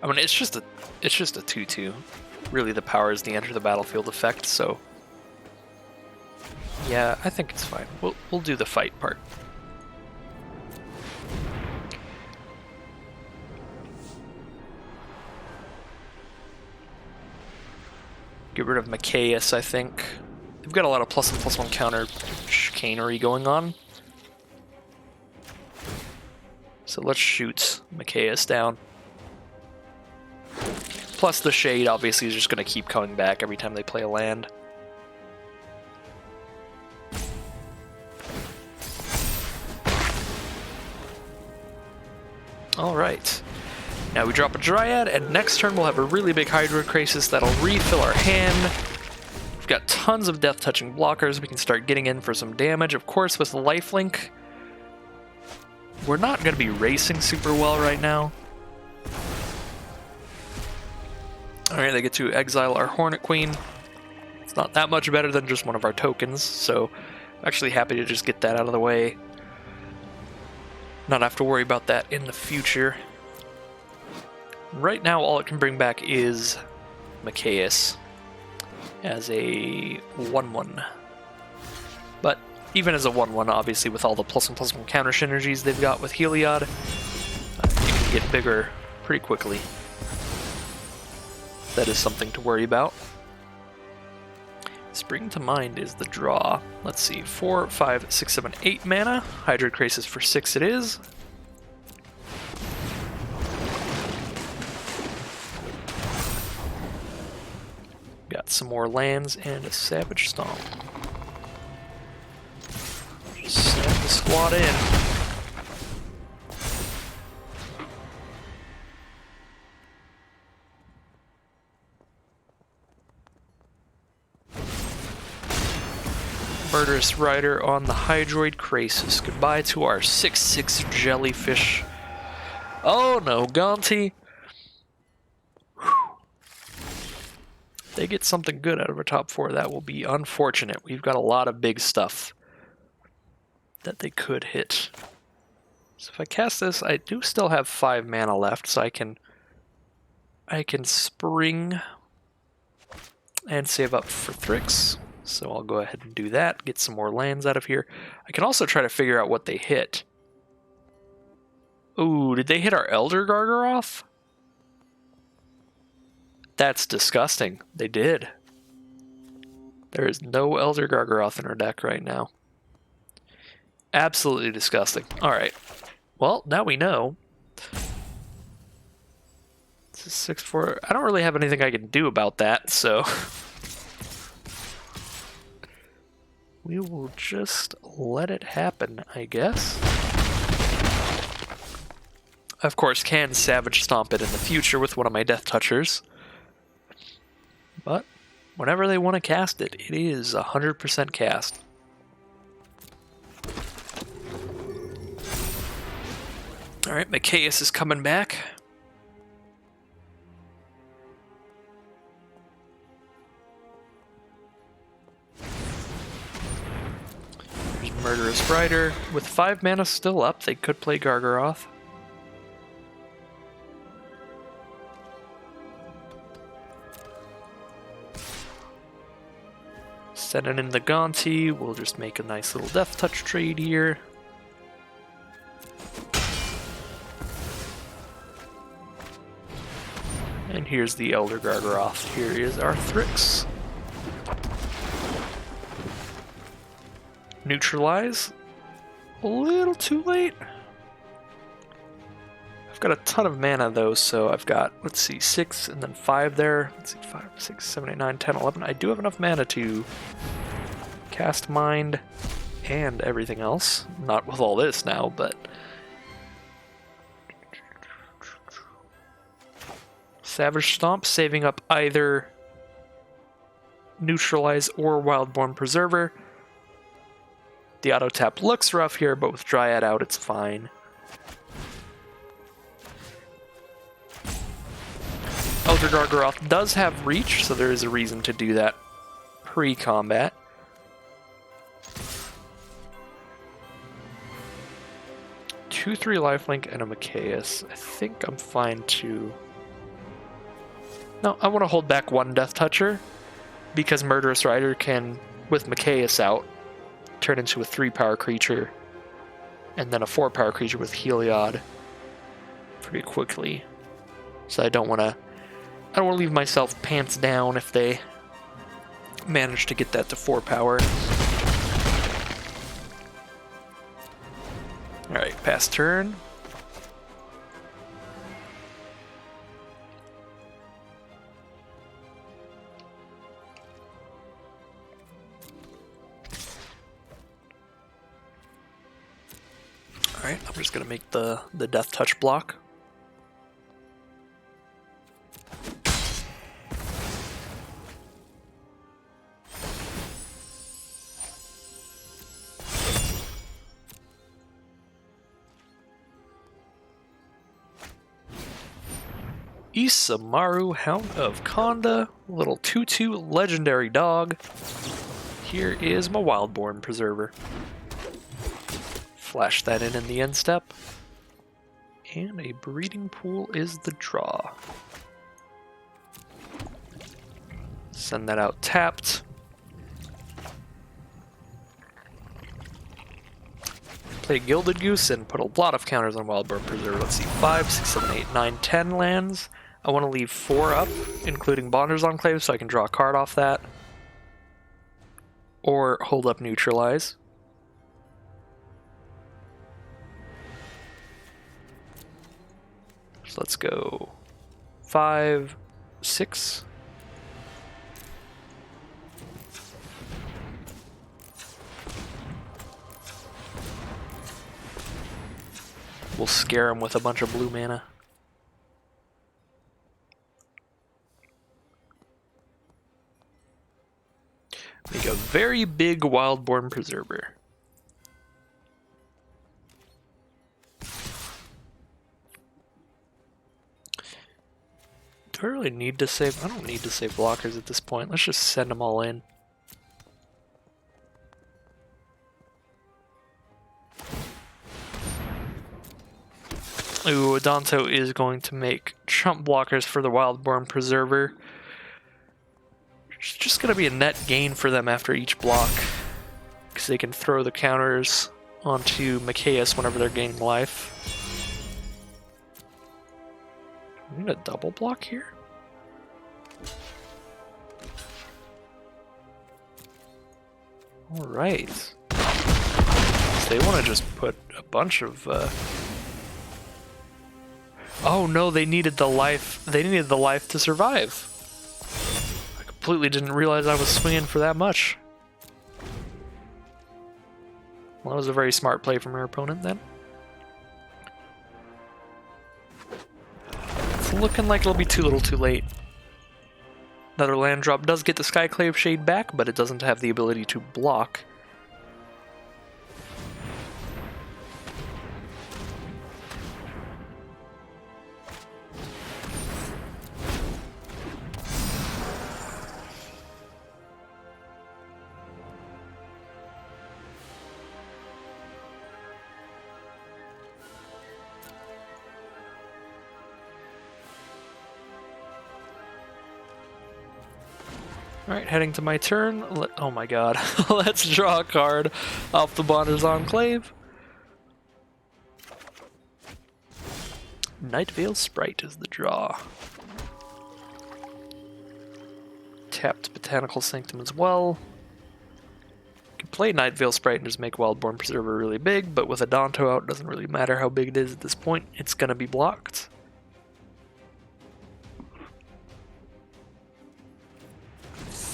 I mean, it's just a 2/2. Really, the power is the enter the battlefield effect, so yeah, I think it's fine. We'll do the fight part. Get rid of Mikaeus, I think. They've got a lot of +1/+1 counter chicanery going on. So let's shoot Mikaeus down. Plus the Shade obviously is just going to keep coming back every time they play a land. Alright. Now we drop a Dryad, and next turn we'll have a really big Hydroid Krasis that'll refill our hand. We've got tons of death-touching blockers. We can start getting in for some damage. Of course, with the lifelink, we're not going to be racing super well right now. Alright, they get to exile our Hornet Queen. It's not that much better than just one of our tokens, so I'm actually happy to just get that out of the way. Not have to worry about that in the future. Right now, all it can bring back is Mikaeus as a 1/1. But even as a 1/1, obviously, with all the +1/+1 counter synergies they've got with Heliod, you can get bigger pretty quickly. That is something to worry about. Spring to mind is the draw. Let's see, 4, 5, 6, 7, 8 mana. Hydroid Krasis for 6 it is. Got some more lands and a Savage Stomp. Just snap the squad in. Murderous Rider on the Hydroid Krasis. Goodbye to our 6/6 jellyfish. Oh no, Gonti. They get something good out of our top 4. That will be unfortunate. We've got a lot of big stuff that they could hit. So if I cast this, I do still have 5 mana left, so I can spring and save up for Thrix. So I'll go ahead and do that, get some more lands out of here. I can also try to figure out what they hit. Ooh, did they hit our Elder Gargaroth? That's disgusting. They did. There is no Elder Gargaroth in our deck right now. Absolutely disgusting. Alright. Well, now we know. This is 6-4. I don't really have anything I can do about that, so... we will just let it happen, I guess. Of course, can Savage Stomp it in the future with one of my Death Touchers. But whenever they want to cast it, it is 100% cast. Alright, Mikaeus is coming back. There's Murderous Rider. With 5 mana still up, they could play Gargaroth. Sending in the Gonti, we'll just make a nice little Death Touch trade here. And here's the Elder Gargaroth. Here is our Thrix. Neutralize. A little too late. I've got a ton of mana though, so I've got, let's see, 6 and then 5 there. Let's see, 5, 6, 7, 8, 9, 10, 11. I do have enough mana to cast Mind and everything else. Not with all this now, but... Savage Stomp, saving up either Neutralize or Wildborn Preserver. The auto tap looks rough here, but with Dryad out, it's fine. Elder Gargaroth does have reach, so there is a reason to do that pre-combat. Two, 3 lifelink and a Mikaeus. I think I'm fine to... No, I want to hold back 1 Death Toucher, because Murderous Rider can, with Mikaeus out, turn into a 3-power creature, and then a 4-power creature with Heliod pretty quickly. So I don't want to leave myself pants down if they manage to get that to 4 power. Alright, pass turn. Alright, I'm just going to make the Death Touch block. Isamaru, Hound of Konda, little 2/2 legendary dog. Here is my Wildborn Preserver. Flash that in the end step. And a Breeding Pool is the draw. Send that out tapped. Play Gilded Goose and put a lot of counters on Wildborn Preserver. Let's see, 5, 6, 7, 8, 9, 10 lands. I want to leave 4 up, including Bonder's Enclave, so I can draw a card off that. Or hold up Neutralize. So let's go 5, 6. We'll scare him with a bunch of blue mana. Make a very big Wildborn Preserver. Do I really need to save? I don't need to save blockers at this point. Let's just send them all in. Ooh, Adanto is going to make chump blockers for the Wildborn Preserver. It's just going to be a net gain for them after each block, because they can throw the counters onto Mikaeus whenever they're gaining life. I need a double block here? Alright. So they want to just put a bunch of... Oh no, they needed the life. They needed the life to survive. I completely didn't realize I was swinging for that much. Well, that was a very smart play from her opponent then. It's looking like it'll be too little too late. Another land drop does get the Skyclave Shade back, but it doesn't have the ability to block. Alright, heading to my turn. Oh my god. Let's draw a card off the Bonder's Enclave. Nightveil Sprite is the draw. Tapped Botanical Sanctum as well. You can play Nightveil Sprite and just make Wildborn Preserver really big, but with a Danto out, it doesn't really matter how big it is at this point. It's gonna be blocked.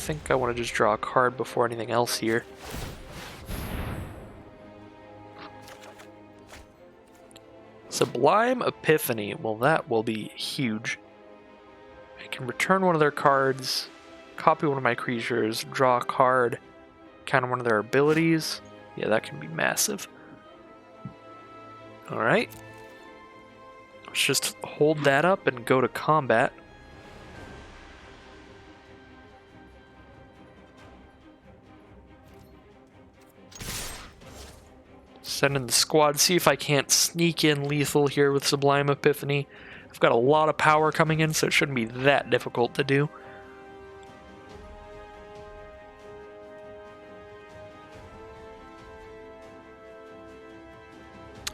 I think I want to just draw a card before anything else here. Sublime Epiphany. Well, that will be huge. I can return one of their cards, copy one of my creatures, draw a card, counter one of their abilities. Yeah, that can be massive. Alright. Let's just hold that up and go to combat. Send in the squad, see if I can't sneak in lethal here with Sublime Epiphany. I've got a lot of power coming in, so it shouldn't be that difficult to do.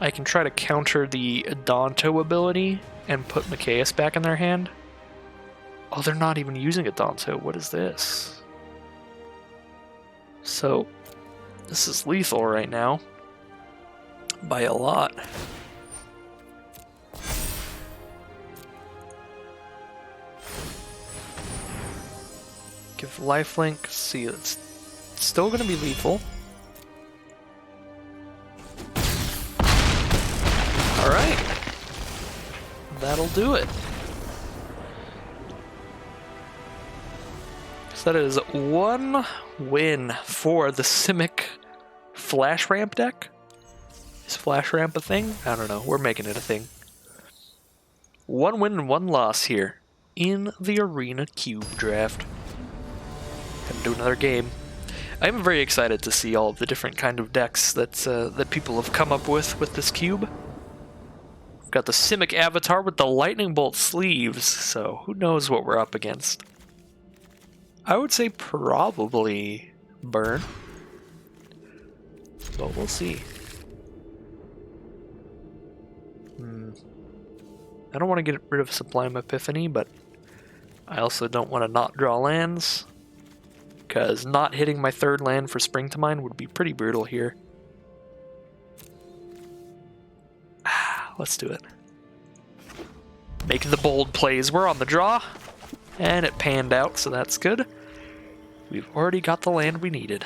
I can try to counter the Danto ability and put Mikaeus back in their hand. Oh, they're not even using a Danto. What is this? So, this is lethal right now. By a lot. Give lifelink. See, it's still going to be lethal. Alright. That'll do it. So that is one win for the Simic Flash Ramp deck. Is Flash Ramp a thing? I don't know. We're making it a thing. One win and one loss here in the Arena Cube draft. Gonna do another game. I'm very excited to see all of the different kind of decks that people have come up with this cube. We've got the Simic Avatar with the Lightning Bolt sleeves, so who knows what we're up against. I would say probably Burn, but we'll see. I don't want to get rid of Sublime Epiphany, but I also don't want to not draw lands, because not hitting my third land for Spring to Mind would be pretty brutal here. Let's do it. Making the bold plays. We're on the draw, and it panned out, so that's good. We've already got the land we needed.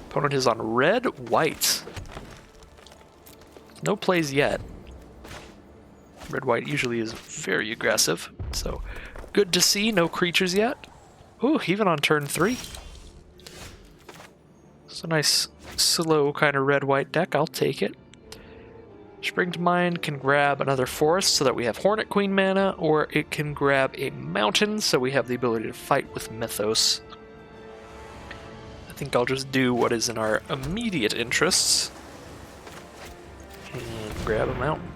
Opponent is on red, white. No plays yet. Red-white usually is very aggressive, so good to see. No creatures yet. Ooh, even on turn 3. It's a nice, slow kind of red-white deck. I'll take it. Spring to Mind can grab another forest so that we have Hornet Queen mana, or it can grab a mountain so we have the ability to fight with Mythos. I think I'll just do what is in our immediate interests. And grab a mountain.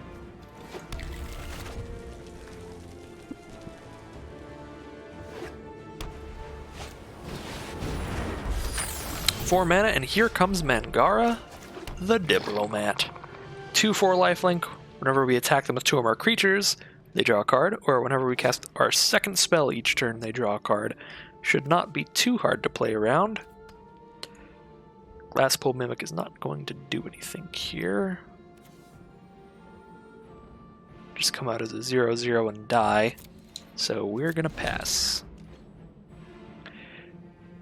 Four mana, and here comes Mangara, the Diplomat. 2/4 lifelink. Whenever we attack them with 2 or more creatures, they draw a card, or whenever we cast our second spell each turn, they draw a card. Should not be too hard to play around. Glass Pool Mimic is not going to do anything here. Just come out as a 0/0 and die. So we're gonna pass.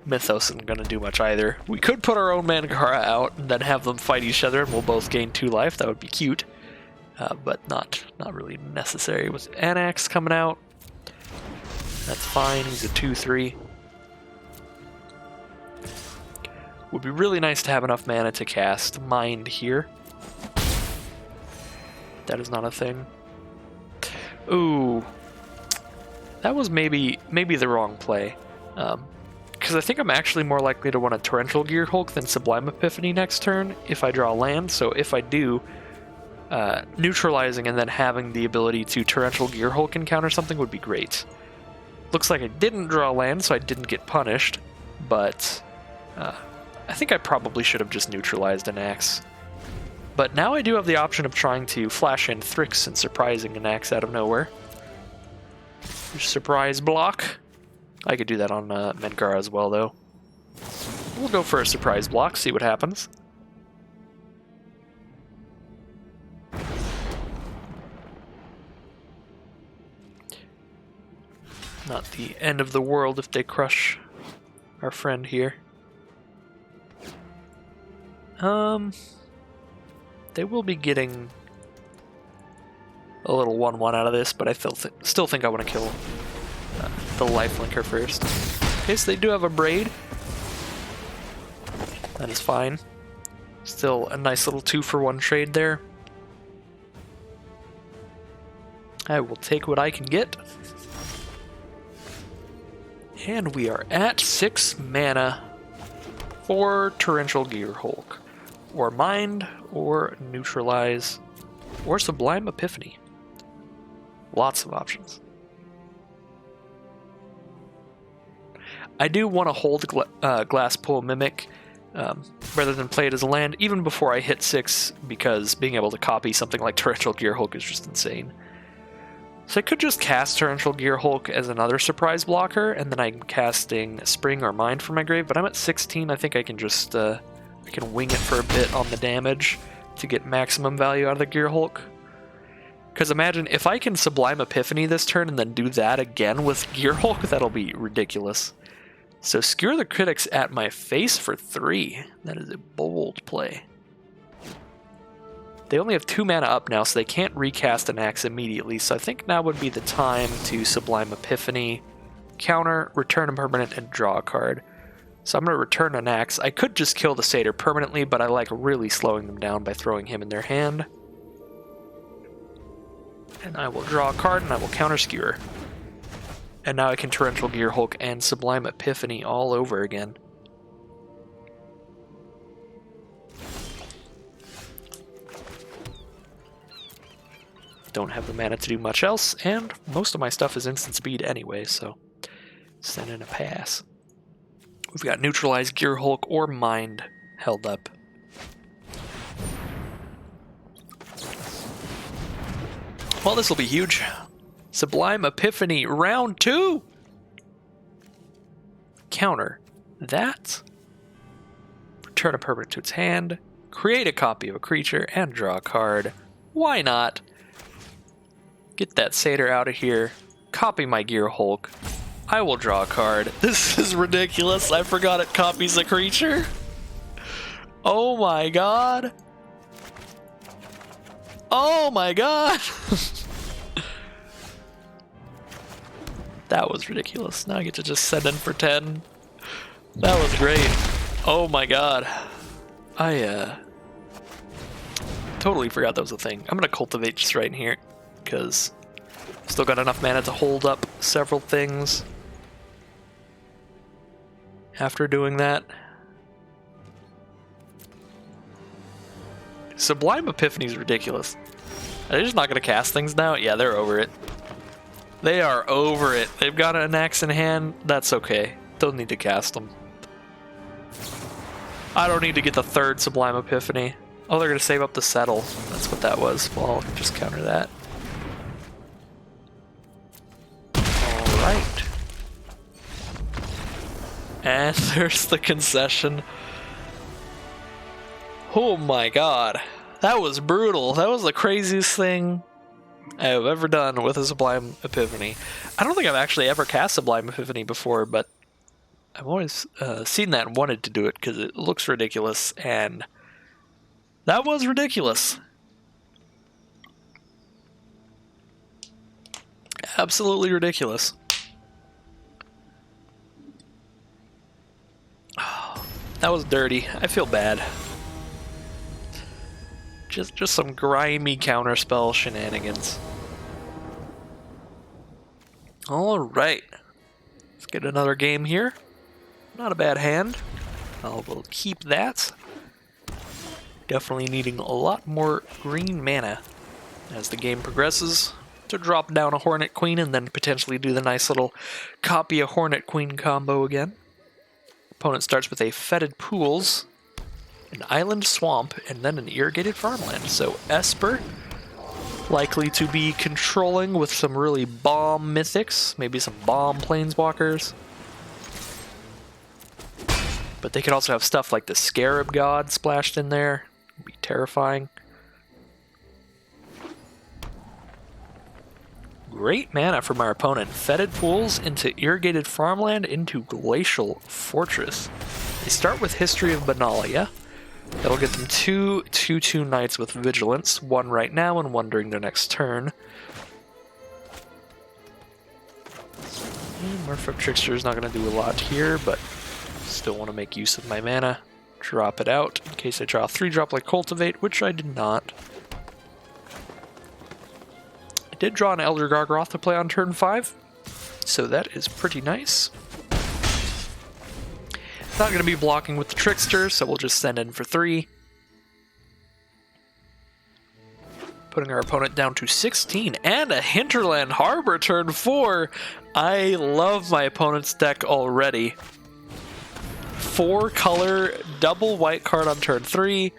Mythos isn't gonna do much either. We could put our own Mangara out and then have them fight each other and we'll both gain 2 life. That would be cute. But not really necessary. With Anax coming out, that's fine. He's a 2/3. Would be really nice to have enough mana to cast Mind here. That is not a thing. Ooh, that was maybe the wrong play. Because I think I'm actually more likely to want a Torrential Gearhulk than Sublime Epiphany next turn if I draw land. So if I do, neutralizing and then having the ability to Torrential Gearhulk encounter something would be great. Looks like I didn't draw land, so I didn't get punished, but I think I probably should have just neutralized an axe. But now I do have the option of trying to flash in Thrix and surprising an axe out of nowhere. Surprise block. I could do that on Mangara as well, though. We'll go for a surprise block, see what happens. Not the end of the world if they crush our friend here. They will be getting a little 1/1 out of this, but I still think I want to kill the lifelinker first. Okay, so they do have a braid. That is fine. Still a nice little 2-for-1 trade there. I will take what I can get. And we are at 6 mana for Torrential Gearhulk. Or Mind, or Neutralize, or Sublime Epiphany. Lots of options. I do want to hold Glass Pool Mimic rather than play it as a land, even before I hit 6, because being able to copy something like Torrential Gearhulk is just insane. So I could just cast Torrential Gearhulk as another surprise blocker, and then I'm casting Spring or Mind from my grave, but I'm at 16, I think I can just I can wing it for a bit on the damage to get maximum value out of the Gearhulk. Because imagine, if I can Sublime Epiphany this turn and then do that again with Gearhulk, that'll be ridiculous. So Skewer the Critics at my face for 3. That is a bold play. They only have 2 mana up now, so they can't recast an axe immediately, so I think now would be the time to Sublime Epiphany, counter, return a permanent, and draw a card. So I'm going to return an axe. I could just kill the Satyr permanently, but I like really slowing them down by throwing him in their hand. And I will draw a card, and I will counter Skewer. And now I can Torrential Gearhulk and Sublime Epiphany all over again. Don't have the mana to do much else, and most of my stuff is instant speed anyway, so send in a pass. We've got Neutralize, Gearhulk, or Mind held up. Well, this will be huge. Sublime Epiphany, round 2! Counter that. Return a permanent to its hand. Create a copy of a creature and draw a card. Why not? Get that Satyr out of here. Copy my Gearhulk. I will draw a card. This is ridiculous. I forgot it copies a creature. Oh my god. Oh my god. That was ridiculous. Now I get to just send in for 10. That was great. Oh my god. I totally forgot that was a thing. I'm gonna cultivate just right in here, because still got enough mana to hold up several things after doing that. Sublime Epiphany is ridiculous. Are they just not going to cast things now? Yeah, they're over it. They are over it. They've got an axe in hand. That's okay. Don't need to cast them. I don't need to get the 3rd Sublime Epiphany. Oh, they're going to save up the Settle. That's what that was. Well, I'll just counter that. Alright. And there's the concession. Oh my god. That was brutal. That was the craziest thing I have ever done with a Sublime Epiphany. I don't think I've actually ever cast Sublime Epiphany before, but I've always seen that and wanted to do it because it looks ridiculous, and that was ridiculous. Absolutely ridiculous. Oh, that was dirty. I feel bad. Just some grimy counterspell shenanigans. Alright. Let's get another game here. Not a bad hand. We'll keep that. Definitely needing a lot more green mana as the game progresses to drop down a Hornet Queen and then potentially do the nice little copy a Hornet Queen combo again. Opponent starts with a Fetid Pools, an Island Swamp, and then an Irrigated Farmland. So Esper, likely to be controlling with some really bomb mythics, maybe some bomb planeswalkers. But they could also have stuff like the Scarab God splashed in there. It'd be terrifying. Great mana from our opponent. Fetid Pools into Irrigated Farmland into Glacial Fortress. They start with History of Benalia. That'll get them 2 2/2 Knights with Vigilance, one right now and one during their next turn. Merfolk Trickster is not going to do a lot here, but still want to make use of my mana. Drop it out in case I draw a 3-drop like Cultivate, which I did not. I did draw an Elder Gargoth to play on turn 5, so that is pretty nice. Not going to be blocking with the Trickster, so we'll just send in for 3. Putting our opponent down to 16, and a Hinterland Harbor turn 4. I love my opponent's deck already. 4-color, double white card on turn 3.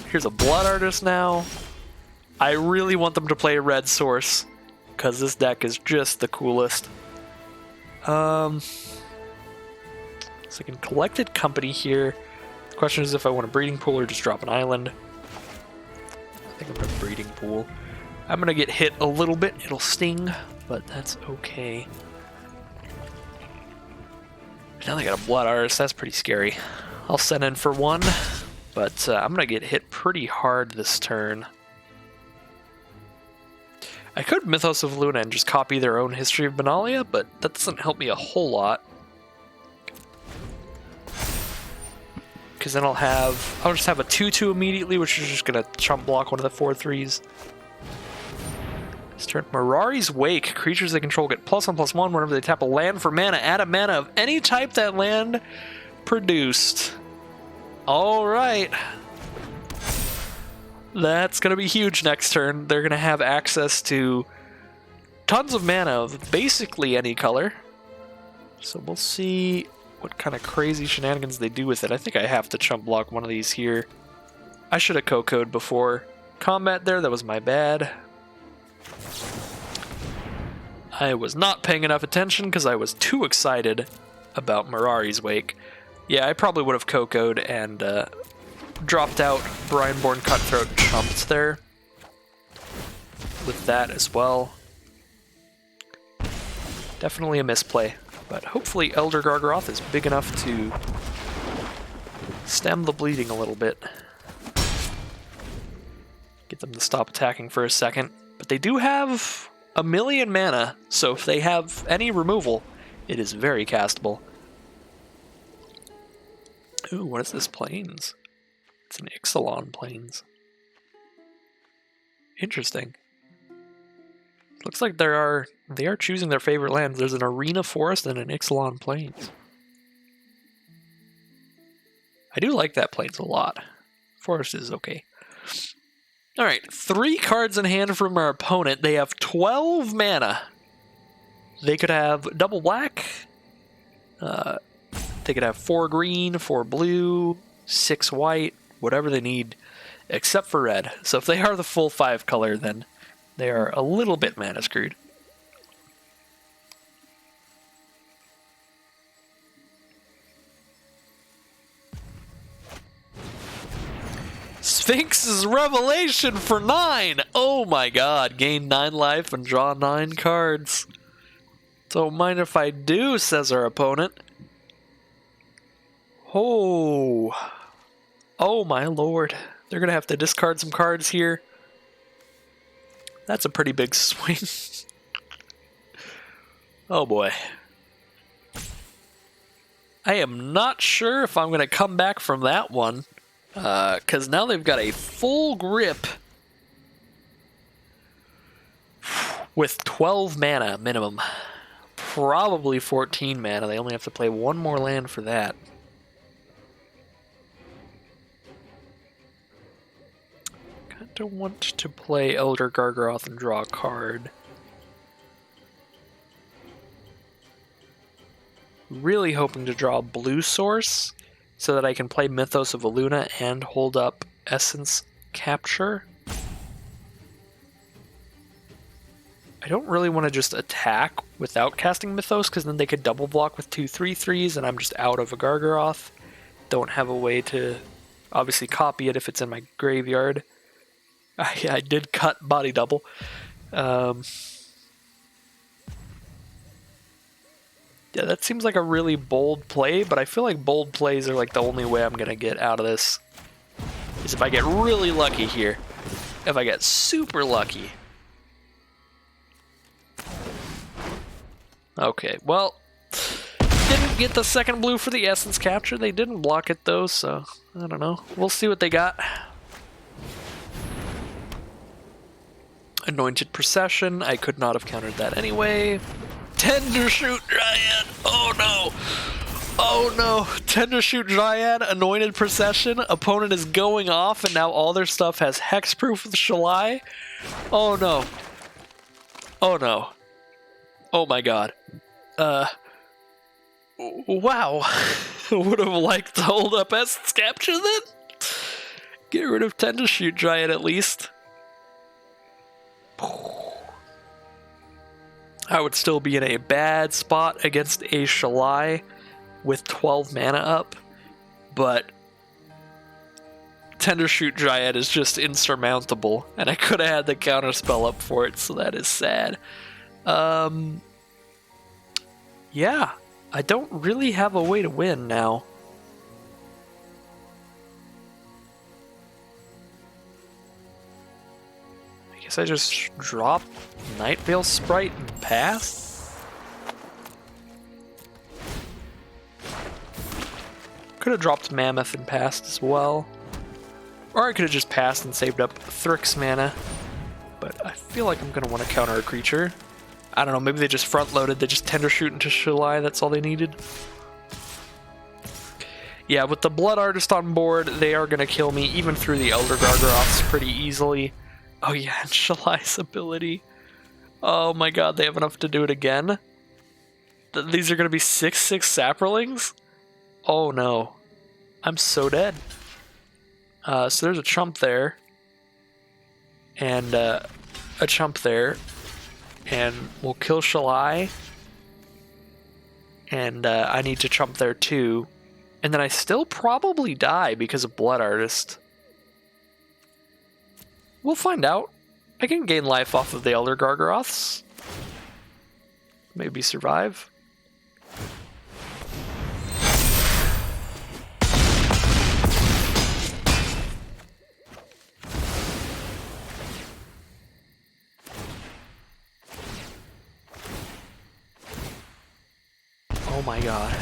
Here's a Blood Artist now. I really want them to play a red source, because this deck is just the coolest. So I can Collected Company here. The question is if I want a Breeding Pool or just drop an island. I think I'm going to Breeding Pool. I'm going to get hit a little bit. It'll sting, but that's okay. Now they got a Blood Artist. That's pretty scary. I'll send in for 1, but I'm going to get hit pretty hard this turn. I could Mythos of Luna and just copy their own History of Benalia, but that doesn't help me a whole lot. Because then I'll just have a 2/2 immediately, which is just going to chump block one of the 4/3s. This turn, Mirari's Wake. Creatures they control get +1/+1 whenever they tap a land for mana. Add a mana of any type that land produced. Alright. That's going to be huge next turn. They're going to have access to tons of mana of basically any color. So we'll see what kind of crazy shenanigans they do with it. I think I have to chump block one of these here. I should have Coco'd before combat there. That was my bad. I was not paying enough attention because I was too excited about Mirari's Wake. Yeah, I probably would have Coco'd and dropped out Brineborn Cutthroat chumped there with that as well. Definitely a misplay, but hopefully Elder Gargoth is big enough to stem the bleeding a little bit. Get them to stop attacking for a second. But they do have 1,000,000 mana, so if they have any removal, it is very castable. Ooh, what is this Plains? It's an Ixalan Plains. Interesting. Looks like they are choosing their favorite lands. There's an Arena Forest and an Ixalan Plains. I do like that Plains a lot. Forest is okay. Alright, 3 cards in hand from our opponent. They have 12 mana. They could have double black. They could have 4 green, 4 blue, 6 white, whatever they need, except for red. So if they are the full 5 color, then they are a little bit mana screwed. Sphinx's Revelation for 9! Oh my god, gain 9 life and draw 9 cards. Don't mind if I do, says our opponent. Oh. Oh my lord. They're gonna have to discard some cards here. That's a pretty big swing. Oh boy. I am not sure if I'm gonna come back from that one. Because now they've got a full grip with 12 mana minimum. Probably 14 mana. They only have to play one more land for that. Kinda want to play Elder Gargaroth and draw a card. Really hoping to draw a blue source so that I can play Mythos of Aluna and hold up Essence Capture. I don't really want to just attack without casting Mythos, because then they could double block with 2 3/3s and I'm just out of a Gargaroth. Don't have a way to obviously copy it if it's in my graveyard. I did cut Body Double. Yeah, that seems like a really bold play, but I feel like bold plays are like the only way I'm gonna get out of this. Is if I get really lucky here. If I get super lucky. Okay, well, didn't get the second blue for the Essence Capture. They didn't block it though, so I don't know. We'll see what they got. Anointed Procession. I could not have countered that anyway. Tendershoot Dryad. Oh no. Oh no. Tendershoot Dryad, Anointed Procession. Opponent is going off and now all their stuff has hexproof with Shalai. Oh no. Oh no. Oh my god. Wow. Would have liked to hold up Essence Capture then? Get rid of Tendershoot Dryad at least. I would still be in a bad spot against a Shalai with 12 mana up, but Tendershoot Dryad is just insurmountable, and I could have had the counterspell up for it, so that is sad. Yeah, I don't really have a way to win now. I guess I just drop Nightveil Sprite and pass? Could have dropped Mammoth and passed as well. Or I could have just passed and saved up Thrix mana. But I feel like I'm going to want to counter a creature. I don't know, maybe they just front-loaded, they just Tendershoot into Shalai, that's all they needed. Yeah, with the Blood Artist on board, they are going to kill me even through the Elder Gargaroths pretty easily. Oh yeah, and Shalai's ability. Oh my god, they have enough to do it again? These are going to be 6/6 Saprolings? Oh no. I'm so dead. So there's a chump there. And a chump there. And we'll kill Shalai. And I need to chump there too. And then I still probably die because of Blood Artist. We'll find out. I can gain life off of the Elder Gargaroths. Maybe survive. Oh my god.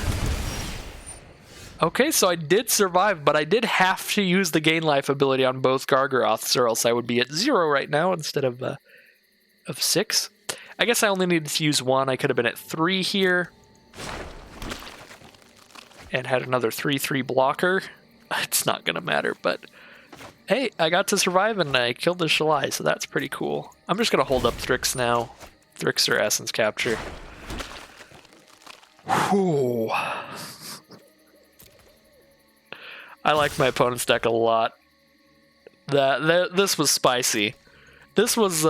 Okay, so I did survive, but I did have to use the gain life ability on both Gargaroths, or else I would be at 0 right now instead of 6. I guess I only needed to use 1. I could have been at 3 here. And had another 3/3 blocker. It's not going to matter, but hey, I got to survive and I killed the Shalai, so that's pretty cool. I'm just going to hold up Thrix now. Thrix or Essence Capture. Whew. I like my opponent's deck a lot. This was spicy. This was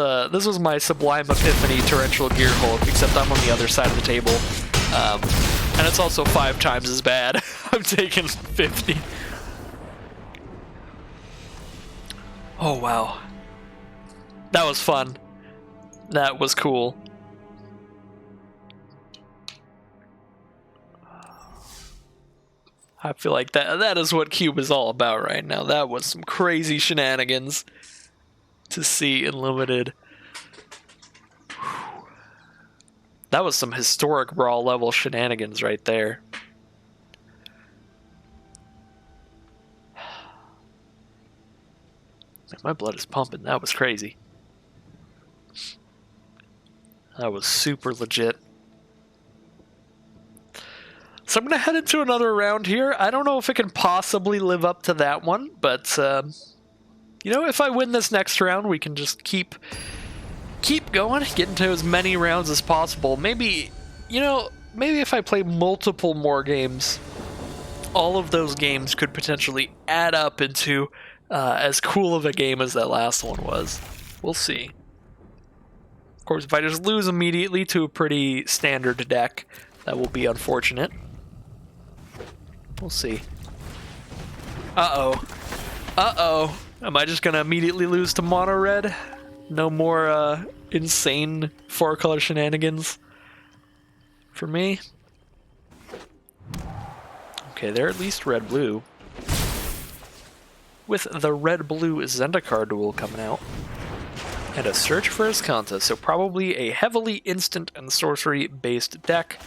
my Sublime Epiphany Torrential Gearhulk, except I'm on the other side of the table. And it's also 5 times as bad. I'm taking 50. Oh, wow. That was fun. That was cool. I feel like that is what Cube is all about right now. That was some crazy shenanigans to see in Limited. That was some historic Brawl level shenanigans right there. My blood is pumping. That was crazy. That was super legit. So I'm going to head into another round here. I don't know if it can possibly live up to that one, but, you know, if I win this next round, we can just keep going, get into as many rounds as possible. Maybe, you know, maybe if I play multiple more games, all of those games could potentially add up into as cool of a game as that last one was. We'll see. Of course, if I just lose immediately to a pretty standard deck, that will be unfortunate. We'll see. Uh-oh. Uh-oh. Am I just gonna immediately lose to mono red? No more insane 4-color shenanigans for me? Okay, they're at least red-blue. With the red-blue Zendikar duel coming out. And a search for Azcanta, so probably a heavily instant and sorcery-based deck.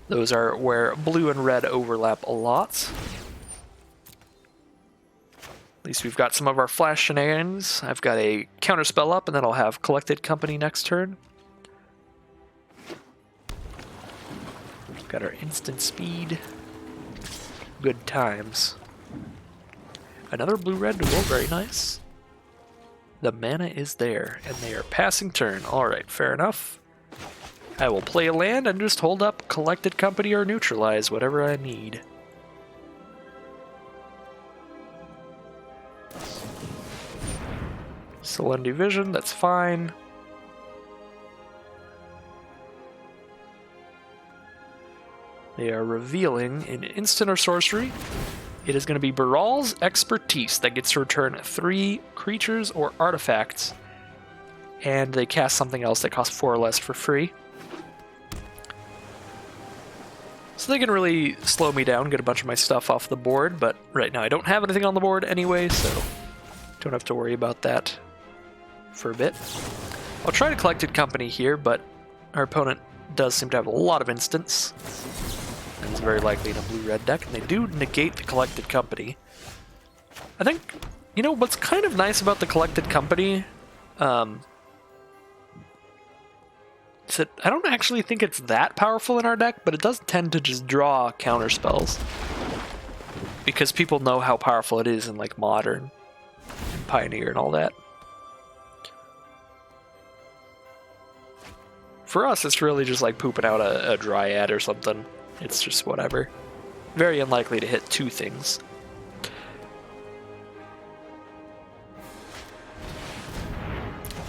Those are where blue and red overlap a lot. At least we've got some of our flash shenanigans. I've got a counterspell up, and then I'll have Collected Company next turn. We've got our instant speed. Good times. Another blue-red duel, very nice. The mana is there, and they are passing turn. Alright, fair enough. I will play a land and just hold up Collected Company or neutralize whatever I need. Solemn Vision, that's fine. They are revealing an instant or sorcery. It is going to be Baral's Expertise that gets to return 3 creatures or artifacts, and they cast something else that costs 4 or less for free. So they can really slow me down, get a bunch of my stuff off the board, but right now I don't have anything on the board anyway, so don't have to worry about that for a bit. I'll try to Collected Company here, but our opponent does seem to have a lot of instants. And it's very likely in a blue-red deck, and they do negate the Collected Company. I think, you know, what's kind of nice about the Collected Company, is that I don't actually think it's that powerful in our deck, but it does tend to just draw counter spells. Because people know how powerful it is in, like, Modern, and Pioneer, and all that. For us, it's really just like pooping out a Dryad or something. It's just whatever. Very unlikely to hit 2 things.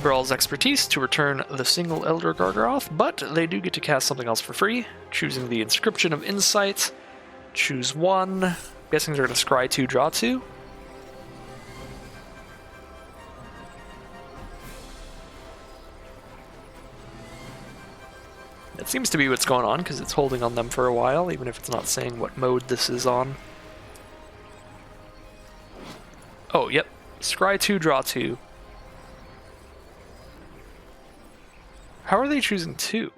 Baral's Expertise to return the single Elder Gargaroth, but they do get to cast something else for free, choosing the Inscription of Insight. Choose 1. I'm guessing they're going to scry 2, draw 2. That seems to be what's going on, because it's holding on them for a while, even if it's not saying what mode this is on. Oh, yep. Scry 2, draw 2. How are they choosing 2?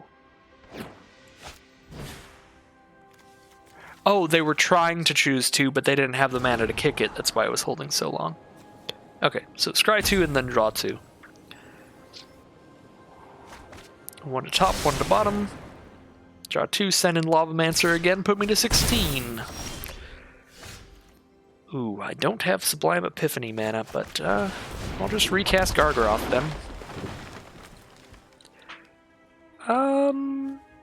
Oh, they were trying to choose 2, but they didn't have the mana to kick it. That's why it was holding so long. Okay, so scry 2 and then draw 2. 1 to top, 1 to bottom. Draw 2, send in Lavamancer again, put me to 16. Ooh, I don't have Sublime Epiphany mana, but I'll just recast Gargaroth then.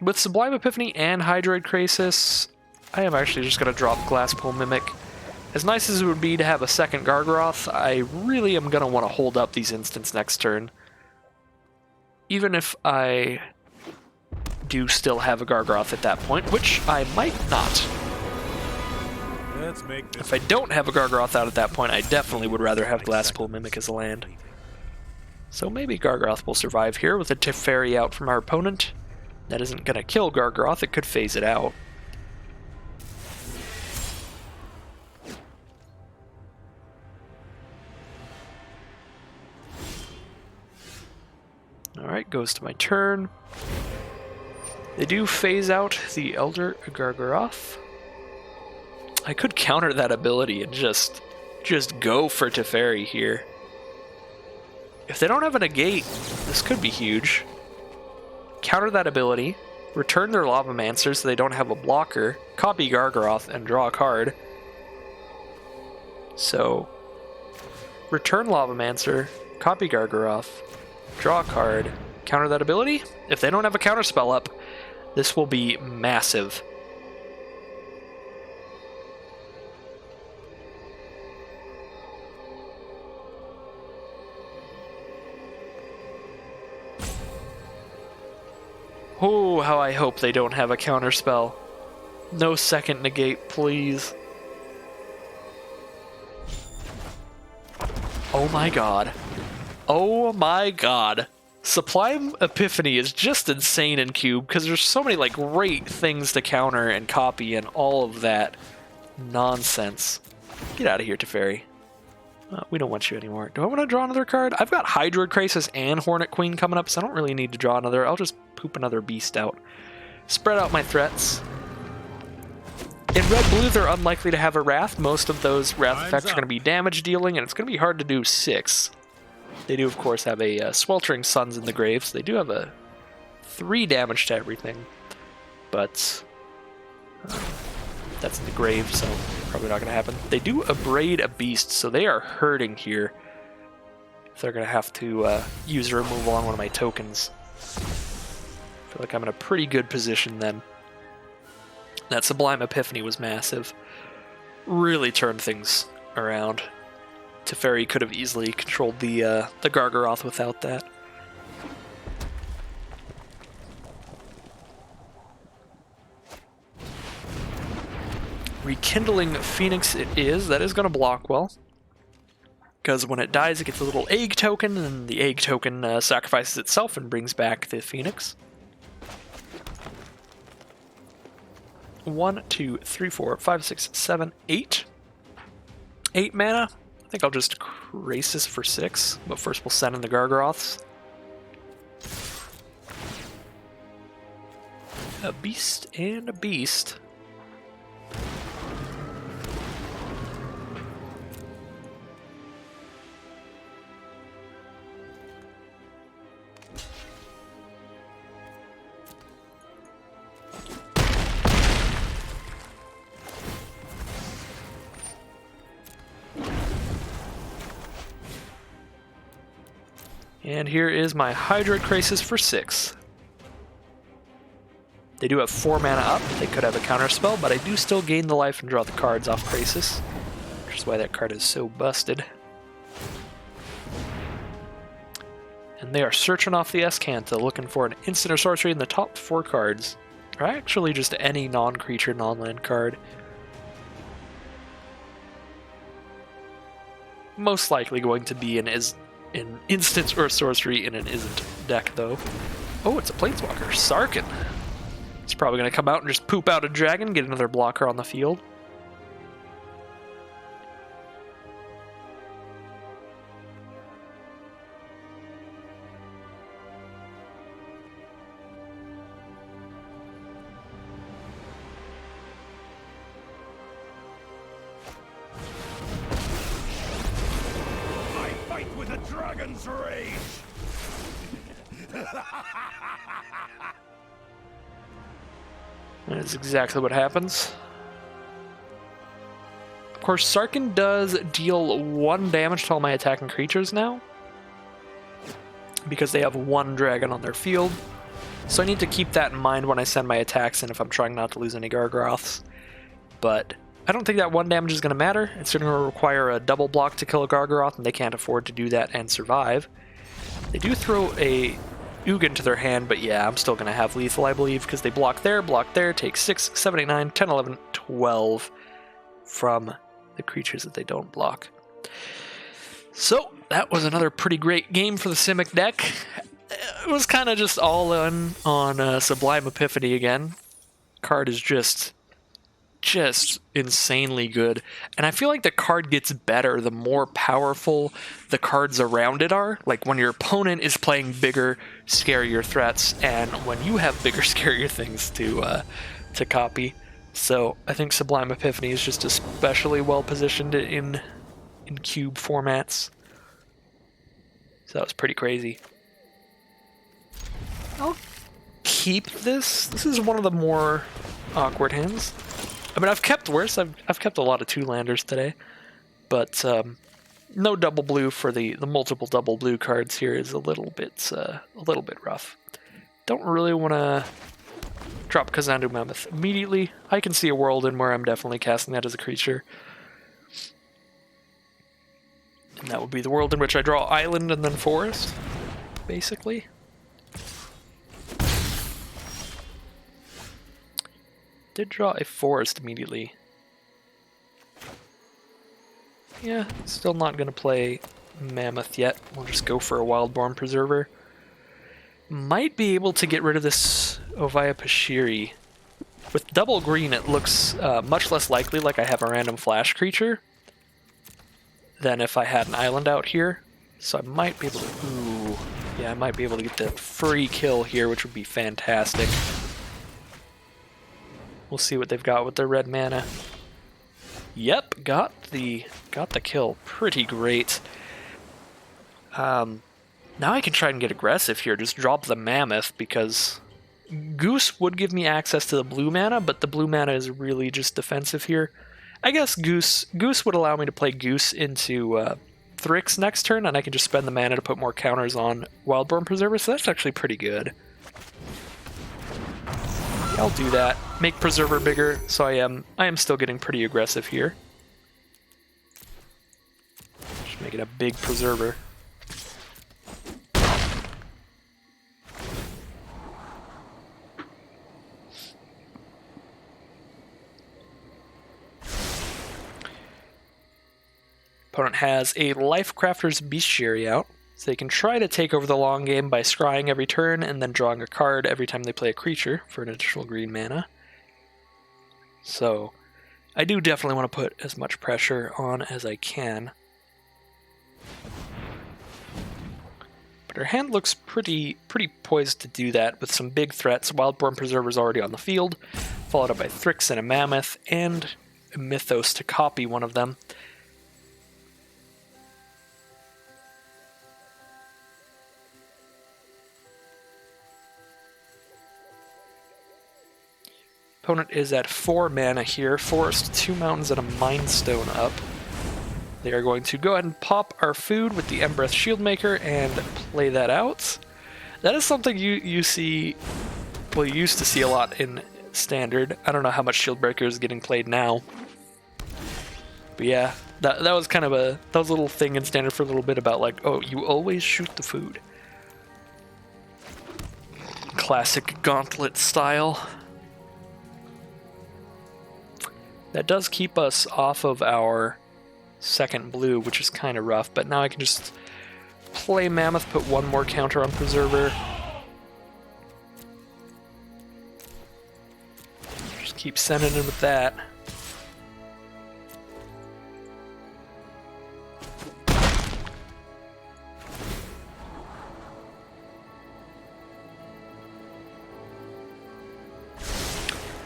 With Sublime Epiphany and Hydroid Krasis, I am actually just going to drop Glasspool Mimic. As nice as it would be to have a second Gargaroth, I really am going to want to hold up these instants next turn. Even if I do still have a Gargaroth at that point, which I might not. Let's make this. If I don't have a Gargaroth out at that point, I definitely would rather have Glasspool Mimic as a land. So maybe Gargaroth will survive here with a Teferi out from our opponent. That isn't going to kill Gargaroth, it could phase it out. Alright, goes to my turn. They do phase out the Elder Gargaroth. I could counter that ability and just go for Teferi here. If they don't have a negate, this could be huge. Counter that ability, return their Lavamancer so they don't have a blocker, copy Gargaroth, and draw a card. So, return Lavamancer, copy Gargaroth, draw a card, counter that ability. If they don't have a counter spell up, this will be massive. Oh, how I hope they don't have a counter spell. No second negate, please. Oh my god. Oh my god. Sublime Epiphany is just insane in Cube because there's so many like great things to counter and copy and all of that nonsense. Get out of here, Teferi. We don't want you anymore. Do I want to draw another card? I've got Hydroid Crisis and Hornet Queen coming up, so I don't really need to draw another. I'll just poop another beast out. Spread out my threats. In red-blue, they're unlikely to have a Wrath. Most of those Wrath effects are going to be damage dealing, and it's going to be hard to do 6. They do, of course, have a Sweltering Suns in the grave, so they do have a 3 damage to everything. But that's in the grave, so probably not going to happen. They do abrade a beast, so they are hurting here. They're going to have to use a removal on one of my tokens. I feel like I'm in a pretty good position then. That Sublime Epiphany was massive. Really turned things around. Teferi could have easily controlled the Gargaroth without that. Rekindling Phoenix it is. That is going to block well. Because when it dies, it gets a little egg token, and the egg token sacrifices itself and brings back the Phoenix. 1, 2, 3, 4, 5, 6, 7, 8. 8 mana. I think I'll just Krasis for 6, but first we'll send in the Gargaroths. A beast and a beast. And here is my Hydroid Krasis for 6. They do have 4 mana up. They could have a counter spell, but I do still gain the life and draw the cards off Krasis, which is why that card is so busted. And they are searching off the Escanta, looking for an instant or sorcery in the top 4 cards, or actually just any non-creature, non-land card. Most likely going to be an instant or sorcery in an isn't deck, though. Oh, it's a Planeswalker. Sarkhan. He's probably going to come out and just poop out a dragon, get another blocker on the field. With a dragon's rage. That is exactly what happens. Of course, Sarkhan does deal 1 damage to all my attacking creatures now, because they have 1 dragon on their field. So I need to keep that in mind when I send my attacks in if I'm trying not to lose any Gargaroths. But I don't think that 1 damage is going to matter. It's going to require a double block to kill a Gargaroth, and they can't afford to do that and survive. They do throw a Ugin to their hand, but yeah, I'm still going to have lethal, I believe, because they block there, take 6, 7, 8, 9, 10, 11, 12. from the creatures that they don't block. So that was another pretty great game for the Simic deck. It was kind of just all in on Sublime Epiphany again. Card is just insanely good, and I feel like the card gets better the more powerful the cards around it are. Like when your opponent is playing bigger, scarier threats, and when you have bigger, scarier things to copy. So I think Sublime Epiphany is just especially well positioned in cube formats. So that was pretty crazy. I'll keep this. This is one of the more awkward hands. I mean, I've kept worse. I've kept a lot of 2-landers today, but no double blue for the multiple double blue cards here is a little bit rough. Don't really want to drop Kazandu Mammoth immediately. I can see a world in where I'm definitely casting that as a creature. And that would be the world in which I draw Island and then Forest, basically. Did draw a Forest immediately. Yeah, still not going to play Mammoth yet. We'll just go for a Wildborn Preserver. Might be able to get rid of this Ovaya Pashiri. With double green, it looks much less likely like I have a random flash creature than if I had an island out here. So I might be able to... Ooh, yeah, I might be able to get the free kill here, which would be fantastic. We'll see what they've got with their red mana. Yep, got the kill. Pretty great. Now I can try and get aggressive here. Just drop the Mammoth, because Goose would give me access to the blue mana, but the blue mana is really just defensive here. I guess Goose would allow me to play Goose into Thrix next turn, and I can just spend the mana to put more counters on Wildborn Preserver, so that's actually pretty good. I'll do that. Make Preserver bigger, so I am still getting pretty aggressive here. Just make it a big Preserver. Opponent has a Lifecrafter's Bestiary out, so they can try to take over the long game by scrying every turn and then drawing a card every time they play a creature for an additional green mana. So I do definitely want to put as much pressure on as I can. But her hand looks pretty poised to do that with some big threats. Wildborn Preserver's already on the field, followed up by Thrix and a Mammoth, and a Mythos to copy one of them. Opponent is at 4 mana here. Forest, 2 mountains, and a Mind Stone up. They are going to go ahead and pop our food with the Embereth Shieldmaker and play that out. That is something you see, well, you used to see a lot in Standard. I don't know how much Shieldbreaker is getting played now. But yeah, that was kind of that was a little thing in Standard for a little bit about like, oh, you always shoot the food. Classic Gauntlet style. That does keep us off of our second blue, which is kind of rough, but now I can just play Mammoth, put one more counter on Preserver. Just keep sending in with that.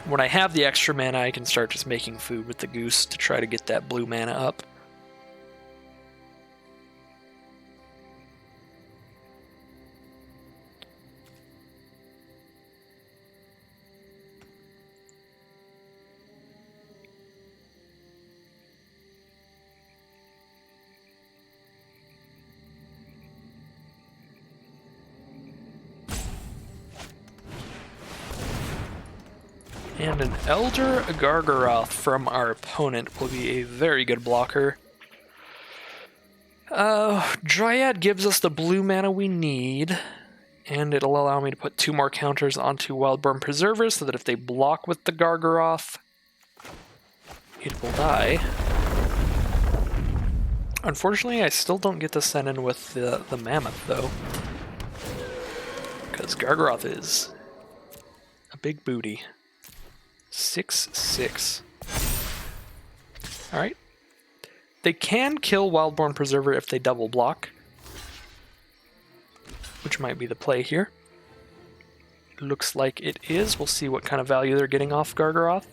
When I have the extra mana, I can start just making food with the Goose to try to get that blue mana up. And an Elder Gargaroth from our opponent will be a very good blocker. Dryad gives us the blue mana we need, and it'll allow me to put 2 more counters onto Wildborn Preserver so that if they block with the Gargaroth it will die. Unfortunately, I still don't get to send in with the Mammoth, though. Because Gargaroth is a big booty. 6/6. Alright. They can kill Wildborn Preserver if they double block, which might be the play here. Looks like it is. We'll see what kind of value they're getting off Gargaroth.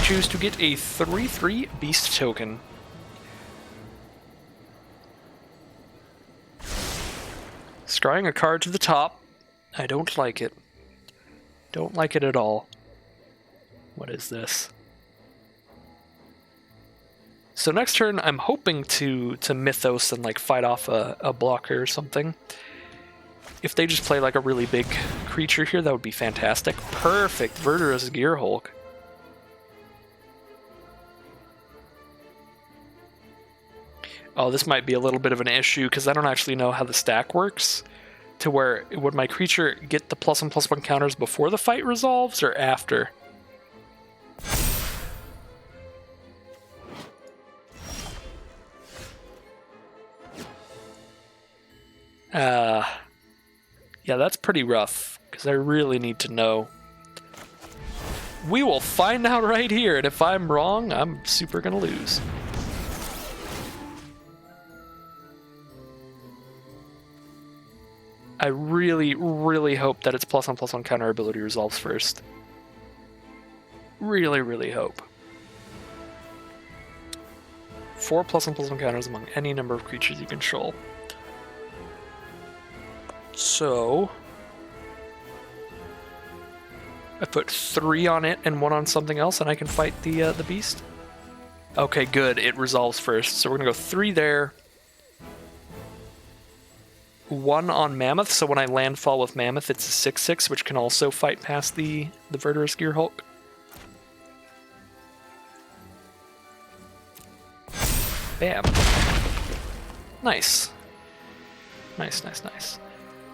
Choose to get a 3/3 Beast token. Scrying a card to the top. I don't like it. Don't like it at all. What is this? So next turn, I'm hoping to Mythos and like fight off a blocker or something. If they just play like a really big creature here, that would be fantastic. Perfect, Verdurous Gearhulk. Oh, this might be a little bit of an issue because I don't actually know how the stack works. To where, would my creature get the +1/+1 counters before the fight resolves or after? Yeah, that's pretty rough, because I really need to know. We will find out right here, and if I'm wrong, I'm super gonna lose. I really, really hope that its +1/+1 counter ability resolves first. Really, really hope. 4 +1/+1 counters among any number of creatures you control. So I put 3 on it and 1 on something else, and I can fight the beast. Okay, good. It resolves first, so we're gonna go 3 there. 1 on Mammoth, so when I landfall with Mammoth, it's a 6/6, which can also fight past the Verdurous Gearhulk. Bam. Nice. Nice, nice, nice.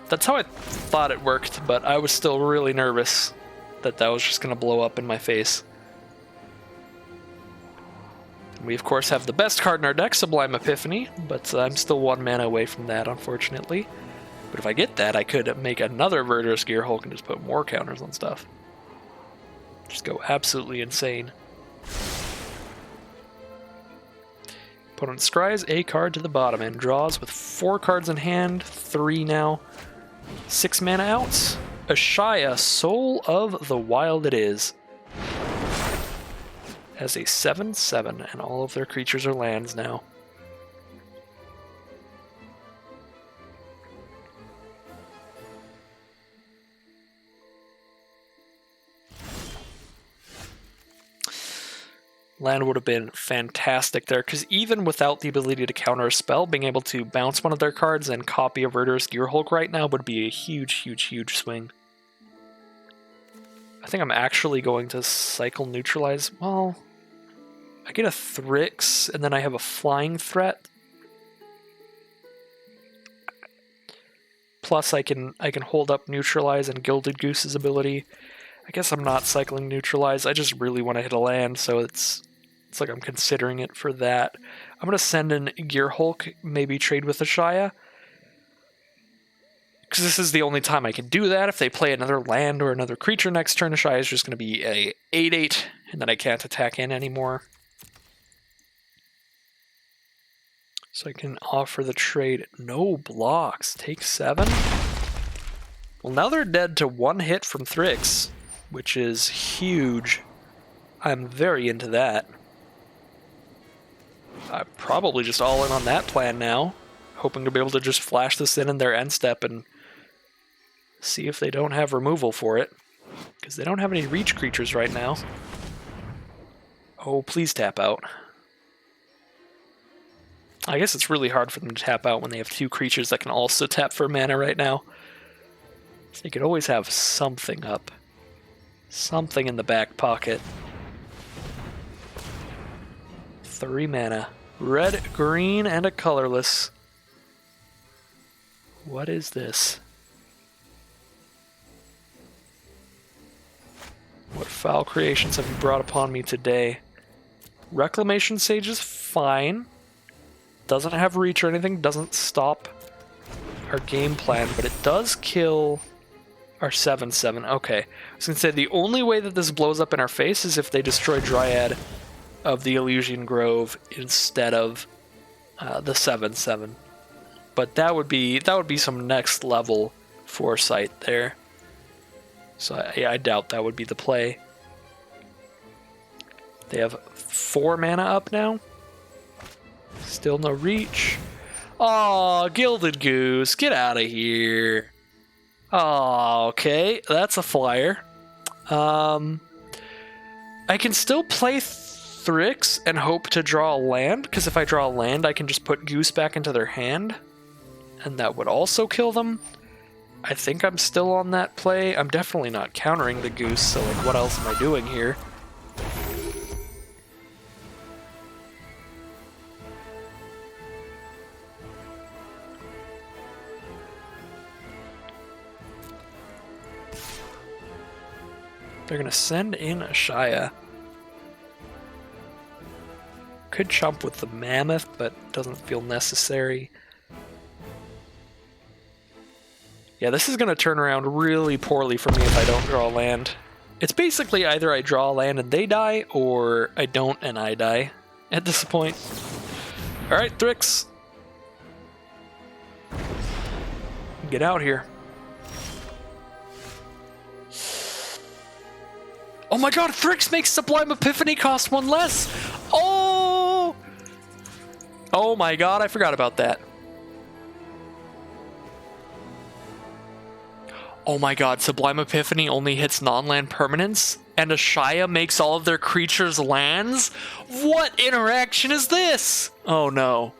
That's how I thought it worked, but I was still really nervous that that was just going to blow up in my face. We, of course, have the best card in our deck, Sublime Epiphany, but I'm still 1 mana away from that, unfortunately. But if I get that, I could make another Verdurous Gearhulk and just put more counters on stuff. Just go absolutely insane. Opponent scries a card to the bottom and draws with 4 cards in hand, 3 now. 6 mana outs. Ashaya, Soul of the Wild it is. Has a 7/7, and all of their creatures are lands now. Land would have been fantastic there, because even without the ability to counter a spell, being able to bounce one of their cards and copy a Verdurous Gearhulk right now would be a huge, huge, huge swing. I think I'm actually going to cycle neutralize. Well, I get a Thrix, and then I have a flying threat. Plus, I can hold up neutralize and Gilded Goose's ability. I guess I'm not cycling neutralize. I just really want to hit a land, so it's like I'm considering it for that. I'm going to send in Gearhulk, maybe trade with Ashaya. Because this is the only time I can do that. If they play another land or another creature next turn, Ashaya is just going to be a 8/8, and then I can't attack in anymore. So I can offer the trade. No blocks. Take 7. Well, now they're dead to 1 hit from Thrix, which is huge. I'm very into that. I'm probably just all in on that plan now, hoping to be able to just flash this in their end step and see if they don't have removal for it, because they don't have any reach creatures right now. Oh, please tap out. I guess it's really hard for them to tap out when they have 2 creatures that can also tap for mana right now. So you could always have something up. Something in the back pocket. 3 mana. Red, green, and a colorless. What is this? What foul creations have you brought upon me today? Reclamation Sage is fine. Doesn't have reach or anything, doesn't stop our game plan, but it does kill our 7/7. Okay. I was going to say, the only way that this blows up in our face is if they destroy Dryad of the Elysian Grove instead of the 7/7. But that would be some next level foresight there. So yeah, I doubt that would be the play. They have 4 mana up now. Still no reach. Aw, Gilded Goose, get out of here. Oh, okay, that's a flyer. I can still play Thrix and hope to draw a land, because if I draw a land, I can just put Goose back into their hand, and that would also kill them. I think I'm still on that play. I'm definitely not countering the Goose, so like, what else am I doing here? They're gonna send in a Shia. Could chump with the Mammoth, but doesn't feel necessary. Yeah, this is gonna turn around really poorly for me if I don't draw a land. It's basically either I draw a land and they die, or I don't and I die at this point. Alright, Thrix. Get out here. Oh my god, Thrix makes Sublime Epiphany cost 1 less! Oh! Oh my god, I forgot about that. Oh my god, Sublime Epiphany only hits non-land permanents, and Ashaya makes all of their creatures lands? What interaction is this? Oh no.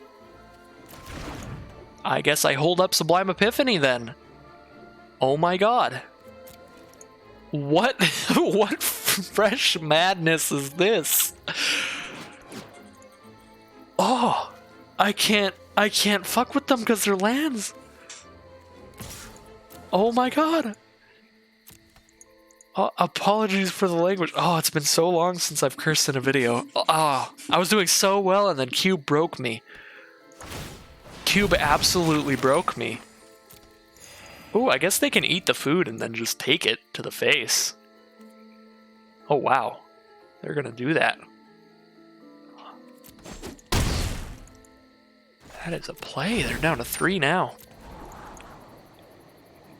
I guess I hold up Sublime Epiphany then. Oh my god. What what fresh madness is this? Oh, I can't fuck with them because they're lands. Oh my god. Oh, apologies for the language. Oh, it's been so long since I've cursed in a video. Oh, I was doing so well and then Cube broke me. Cube absolutely broke me. Ooh, I guess they can eat the food and then just take it to the face. Oh wow, they're gonna do that. That is a play. They're down to 3 now.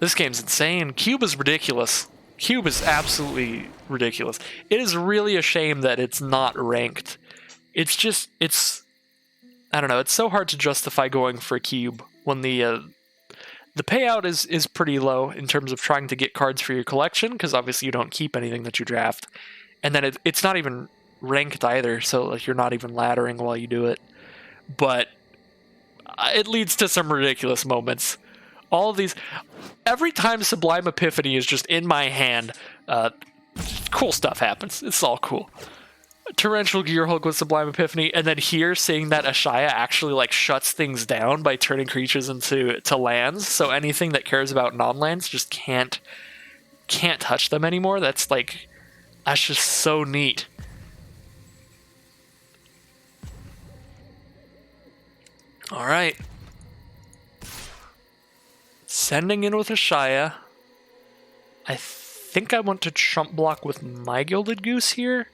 This game's insane. Cube is ridiculous. Cube is absolutely ridiculous. It is really a shame that it's not ranked. It's just, I don't know, it's so hard to justify going for Cube when the payout is pretty low in terms of trying to get cards for your collection, because obviously you don't keep anything that you draft. And then it's not even ranked either, so like you're not even laddering while you do it. But it leads to some ridiculous moments. All of these, every time Sublime Epiphany is just in my hand, cool stuff happens. It's all cool. Torrential Gearhulk with Sublime Epiphany, and then here seeing that Ashaya actually like shuts things down by turning creatures into lands, so anything that cares about non-lands just can't touch them anymore. That's just so neat. All right. Sending in with Ashaya. I think I want to chump block with my Gilded Goose here.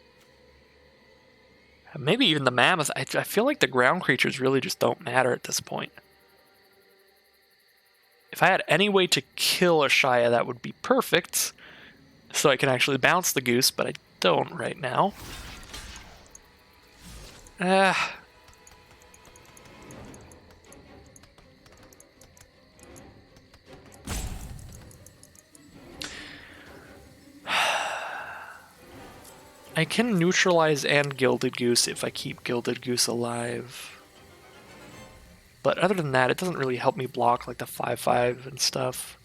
Maybe even the Mammoth. I feel like the ground creatures really just don't matter at this point. If I had any way to kill Ashaya, that would be perfect. So I can actually bounce the Goose, but I don't right now. I can neutralize and Gilded Goose if I keep Gilded Goose alive. But other than that, it doesn't really help me block like the 5/5 and stuff.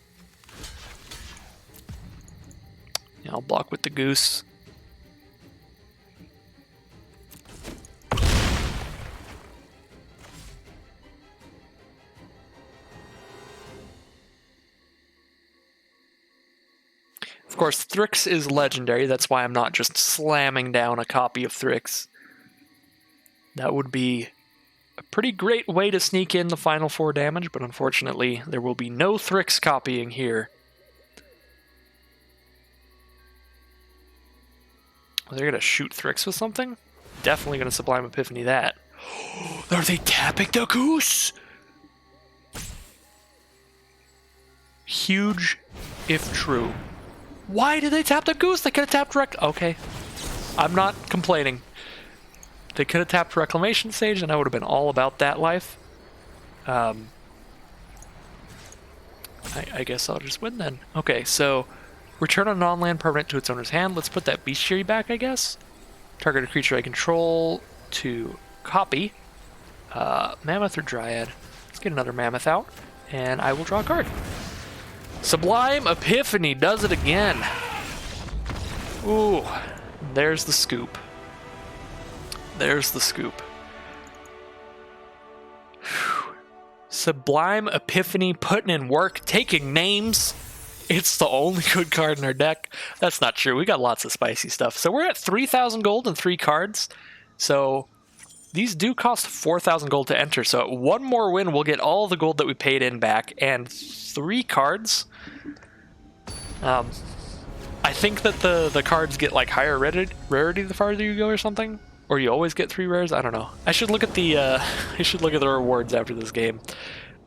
Yeah, I'll block with the Goose. Of course, Thrix is legendary. That's why I'm not just slamming down a copy of Thrix. That would be a pretty great way to sneak in the final 4 damage, but unfortunately, there will be no Thrix copying here. Are they going to shoot Thrix with something? Definitely going to Sublime Epiphany that. Are they tapping the goose? Huge if true. Why did they tap the goose? They could have tapped direct. Okay. I'm not complaining. They could have tapped Reclamation Sage, and I would have been all about that life. I guess I'll just win then. Okay, so return a non-land permanent to its owner's hand. Let's put that bestiary back, I guess. Target a creature I control to copy. Mammoth or Dryad. Let's get another Mammoth out, and I will draw a card. Sublime Epiphany does it again. Ooh, there's the scoop. There's the scoop. Whew. Sublime Epiphany putting in work, taking names. It's the only good card in our deck. That's not true. We got lots of spicy stuff. So we're at 3,000 gold and 3 cards. So these do cost 4,000 gold to enter. So at one more win, we'll get all the gold that we paid in back and 3 cards. I think that the cards get like higher rarity the farther you go or something. Or you always get 3 rares. I don't know. I should look at the rewards after this game,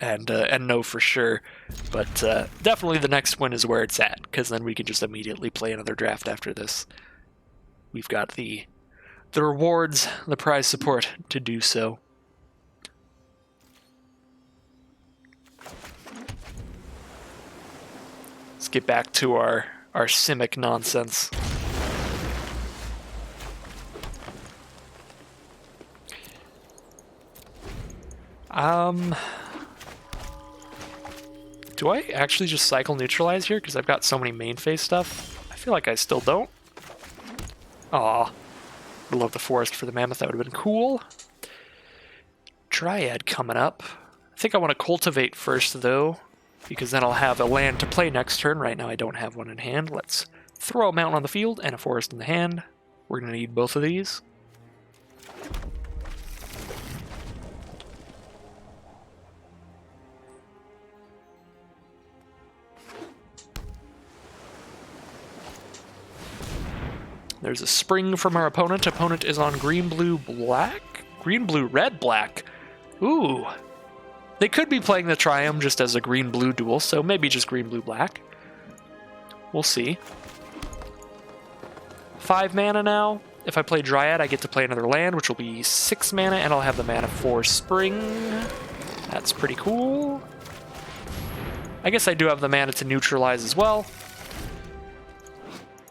and know for sure. But definitely the next one is where it's at, because then we can just immediately play another draft after this. We've got the rewards, the prize support to do so. Let's get back to our Simic nonsense. Do I actually just cycle neutralize here? Because I've got so many main phase stuff. I feel like I still don't. Aw. Would love the forest for the mammoth. That would have been cool. Dryad coming up. I think I want to cultivate first, though, because then I'll have a land to play next turn. Right now I don't have one in hand. Let's throw a mountain on the field and a forest in the hand. We're going to need both of these. There's a spring from our opponent. Opponent is on green, blue, black? Green, blue, red, black. Ooh. They could be playing the Triumph just as a green, blue duel, so maybe just green, blue, black. We'll see. 5 mana now. If I play Dryad, I get to play another land, which will be 6 mana, and I'll have the mana for spring. That's pretty cool. I guess I do have the mana to neutralize as well,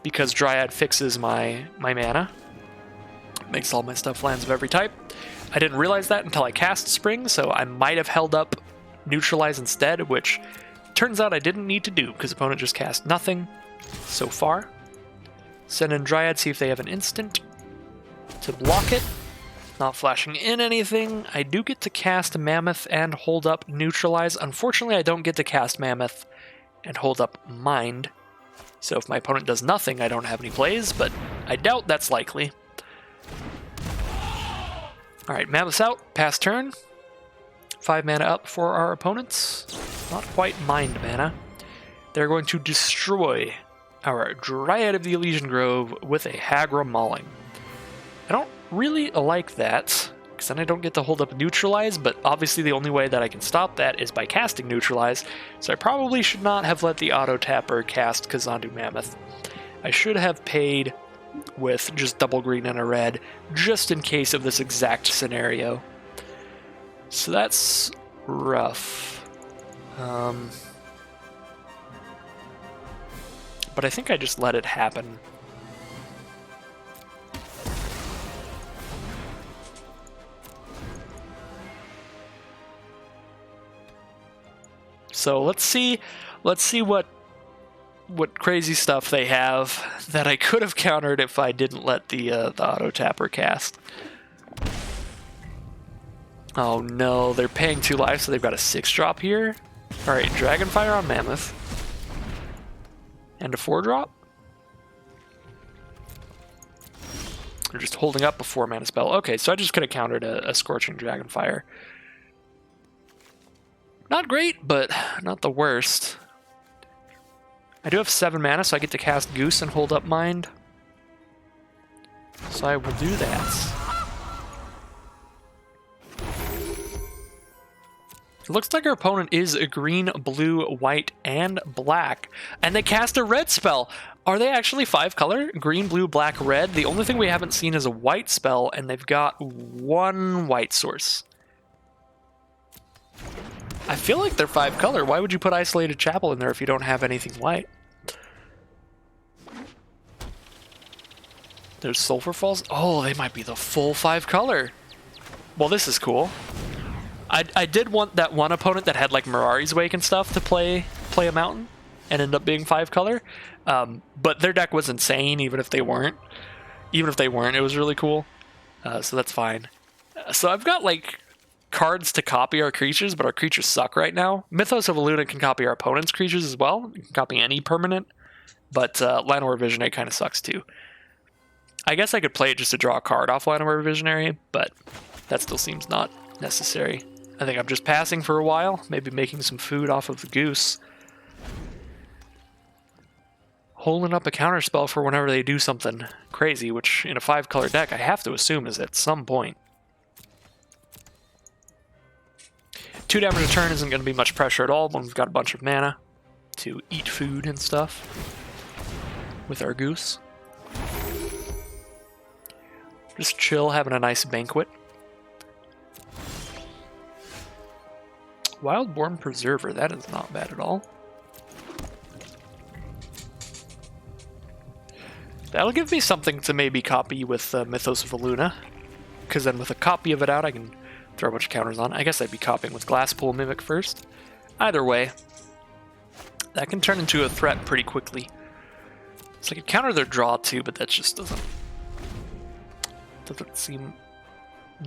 because Dryad fixes my mana. Makes all my stuff lands of every type. I didn't realize that until I cast Spring, so I might have held up Neutralize instead, which turns out I didn't need to do, because opponent just cast nothing so far. Send in Dryad, see if they have an instant to block it. Not flashing in anything. I do get to cast Mammoth and hold up Neutralize. Unfortunately, I don't get to cast Mammoth and hold up Mind. So if my opponent does nothing, I don't have any plays, but I doubt that's likely. Alright, Mammoth's out, pass turn. 5 mana up for our opponents. Not quite Mind mana. They're going to destroy our Dryad of the Elysian Grove with a Hagra Mauling. I don't really like that, because then I don't get to hold up Neutralize, but obviously the only way that I can stop that is by casting Neutralize, so I probably should not have let the auto-tapper cast Kazandu Mammoth. I should have paid with just double green and a red, just in case of this exact scenario. So that's rough. But I think I just let it happen. So let's see what crazy stuff they have that I could have countered if I didn't let the auto tapper cast. Oh no, they're paying 2 life, so they've got a 6-drop here. All right, Dragonfire on Mammoth, and a 4-drop. Or just holding up a 4-mana spell. Okay, so I just could have countered a Scorching Dragonfire. Not great, but not the worst. I do have 7 mana, so I get to cast Goose and hold up Mind. So I will do that. It looks like our opponent is a green, blue, white, and black. And they cast a red spell. Are they actually 5-color? Green, blue, black, red. The only thing we haven't seen is a white spell, and they've got 1 white source. I feel like they're 5-color. Why would you put Isolated Chapel in there if you don't have anything white? There's Sulfur Falls. Oh, they might be the full 5-color. Well, this is cool. I did want that one opponent that had like Mirari's Wake and stuff to play a mountain and end up being 5-color. But their deck was insane, even if they weren't. Even if they weren't, it was really cool. So that's fine. So I've got like cards to copy our creatures, but our creatures suck right now. Mythos of Aluna can copy our opponent's creatures as well. You can copy any permanent. But Llanowar Visionary kind of sucks too. I guess I could play it just to draw a card off Llanowar Visionary, but that still seems not necessary. I think I'm just passing for a while, maybe making some food off of the Goose. Holding up a counterspell for whenever they do something crazy, which in a 5-color deck I have to assume is at some point. 2 damage a turn isn't going to be much pressure at all when we've got a bunch of mana to eat food and stuff with our Goose. Just chill, having a nice banquet. Wildborn Preserver, that is not bad at all. That'll give me something to maybe copy with Mythos of Aluna, because then with a copy of it out, I can throw a bunch of counters on. I guess I'd be copying with Glasspool Mimic first. Either way, that can turn into a threat pretty quickly. So I could counter their draw too, but that just doesn't seem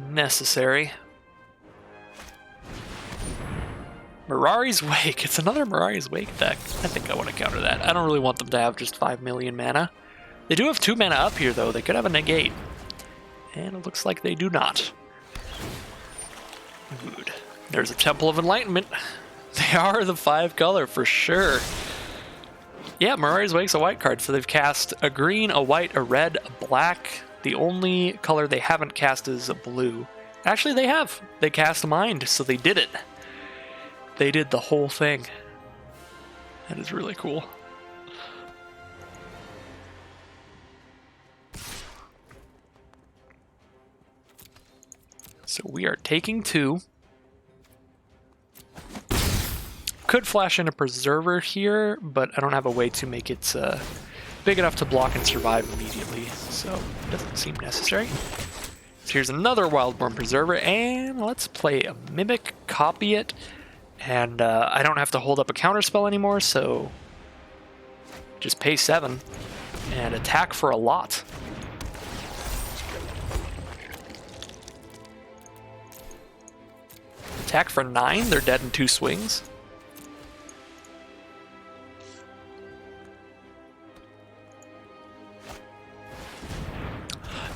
necessary. Mirari's Wake. It's another Mirari's Wake deck. I think I want to counter that. I don't really want them to have just 5 million mana. They do have 2 mana up here, though. They could have a negate. And it looks like they do not. Good. There's a Temple of Enlightenment. They are the 5-color for sure. Yeah, Mirari's Wake's a white card, so they've cast a green, a white, a red, a black. The only color they haven't cast is a blue. Actually, they have. They cast Mind, so they did it. They did the whole thing. That is really cool. So we are taking 2. Could flash in a Preserver here, but I don't have a way to make it big enough to block and survive immediately, so it doesn't seem necessary. So here's another Wildborn Preserver, and let's play a Mimic, copy it, and I don't have to hold up a counterspell anymore, so just pay 7 and attack for a lot. Attack for 9, they're dead in 2 swings.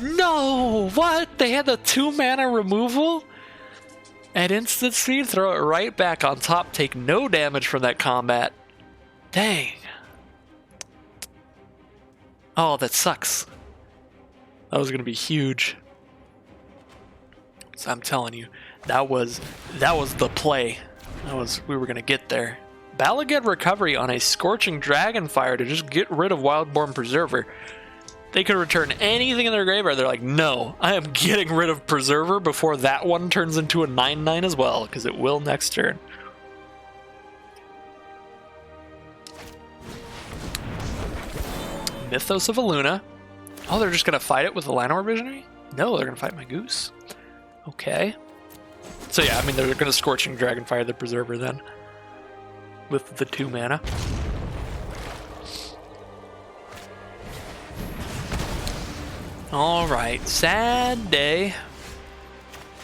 No! What? They had the 2 mana removal? At instant speed, throw it right back on top, take no damage from that combat. Dang. Oh, that sucks. That was going to be huge. So I'm telling you, that was the play. We were going to get there. Balagad Recovery on a Scorching Dragonfire to just get rid of Wildborn Preserver. They could return anything in their graveyard. They're like, no, I am getting rid of Preserver before that one turns into a 9/9 as well, because it will next turn. Mythos of Aluna. Oh, they're just going to fight it with the Llanowar Visionary? No, they're going to fight my Goose. Okay. So yeah, I mean, they're going to Scorching Dragonfire the Preserver then, with the 2 mana. Alright, sad day.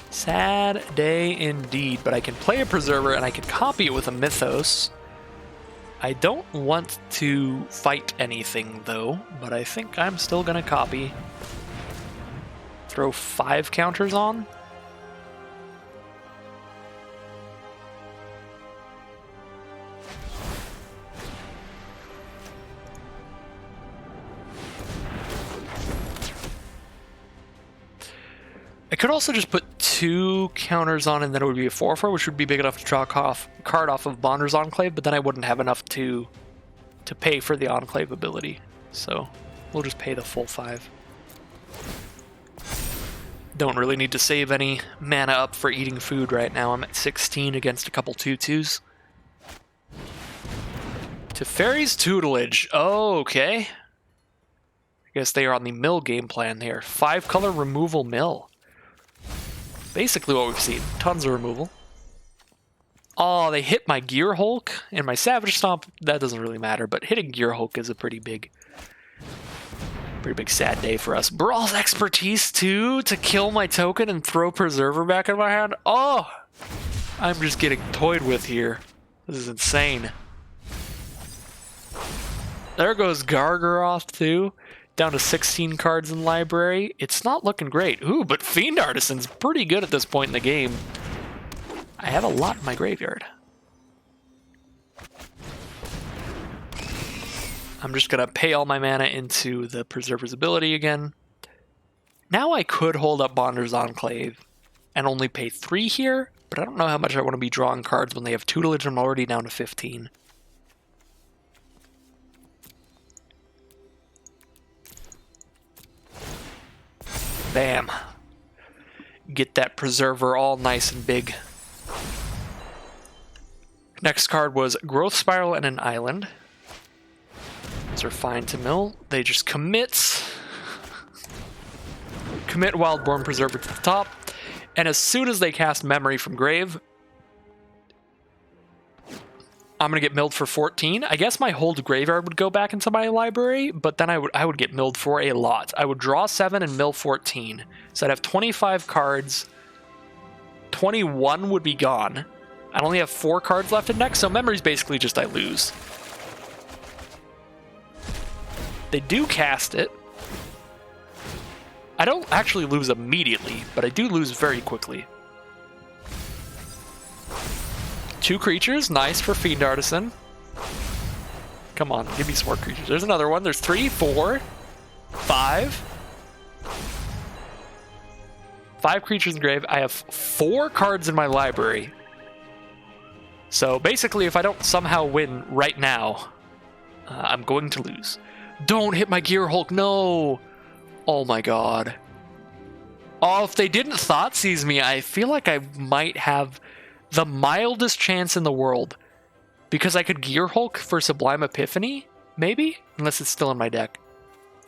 Sad day indeed, but I can play a Preserver and I can copy it with a Mythos. I don't want to fight anything though, but I think I'm still gonna copy. throw 5 counters on. I could also just put 2 counters on and then it would be a 4/4, which would be big enough to draw a card off of Bonder's Enclave, but then I wouldn't have enough to pay for the Enclave ability. So we'll just pay the full 5. Don't really need to save any mana up for eating food right now. I'm at 16 against a couple 2/2s. Teferi's Tutelage. Oh, okay. I guess they are on the mill game plan here. 5-color removal mill. Basically what we've seen. Tons of removal. Oh, they hit my Gear Hulk and my Savage Stomp. That doesn't really matter, but hitting Gear Hulk is a pretty big sad day for us. Brawl's Expertise too to kill my token and throw Preserver back in my hand. Oh, I'm just getting toyed with here. This is insane. There goes Gargaroth too. Down to 16 cards in library. It's not looking great. Ooh, but Fiend Artisan's pretty good at this point in the game. I have a lot in my graveyard. I'm just going to pay all my mana into the Preserver's ability again. Now I could hold up Bonder's Enclave and only pay 3 here, but I don't know how much I want to be drawing cards when they have Tutelage. I'm already down to 15. Bam. Get that Preserver all nice and big. Next card was Growth Spiral and an Island. These are fine to mill. They just commit. Commit Wildborn Preserver to the top. And as soon as they cast Memory from Grave, I'm going to get milled for 14. I guess my hold graveyard would go back into my library, but then I would get milled for a lot. I would draw 7 and mill 14. So I'd have 25 cards. 21 would be gone. I only have 4 cards left in deck, so memory's basically just I lose. They do cast it. I don't actually lose immediately, but I do lose very quickly. 2 creatures, nice for Fiend Artisan. Come on, give me some more creatures. There's another one. There's 3, 4, 5. 5 creatures in grave. I have 4 cards in my library. So basically, if I don't somehow win right now, I'm going to lose. Don't hit my Gear Hulk, no! Oh my god. Oh, if they didn't Thoughtseize me, I feel like I might have the mildest chance in the world. Because I could Gear Hulk for Sublime Epiphany? Maybe? Unless it's still in my deck.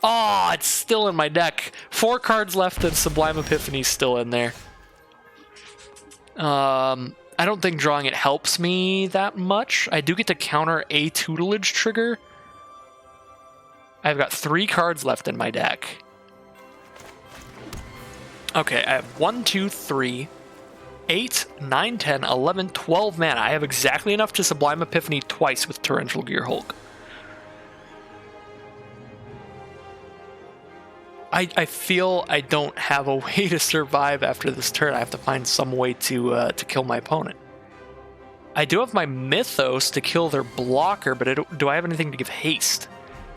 Oh, it's still in my deck. 4 cards left and Sublime Epiphany's still in there. I don't think drawing it helps me that much. I do get to counter a Tutelage trigger. I've got 3 cards left in my deck. Okay, I have 1, 2, 3... 8, 9, 10, 11, 12 mana. I have exactly enough to Sublime Epiphany twice with Torrential Gear Hulk. I feel I don't have a way to survive after this turn. I have to find some way to kill my opponent. I do have my Mythos to kill their blocker, but do I have anything to give haste?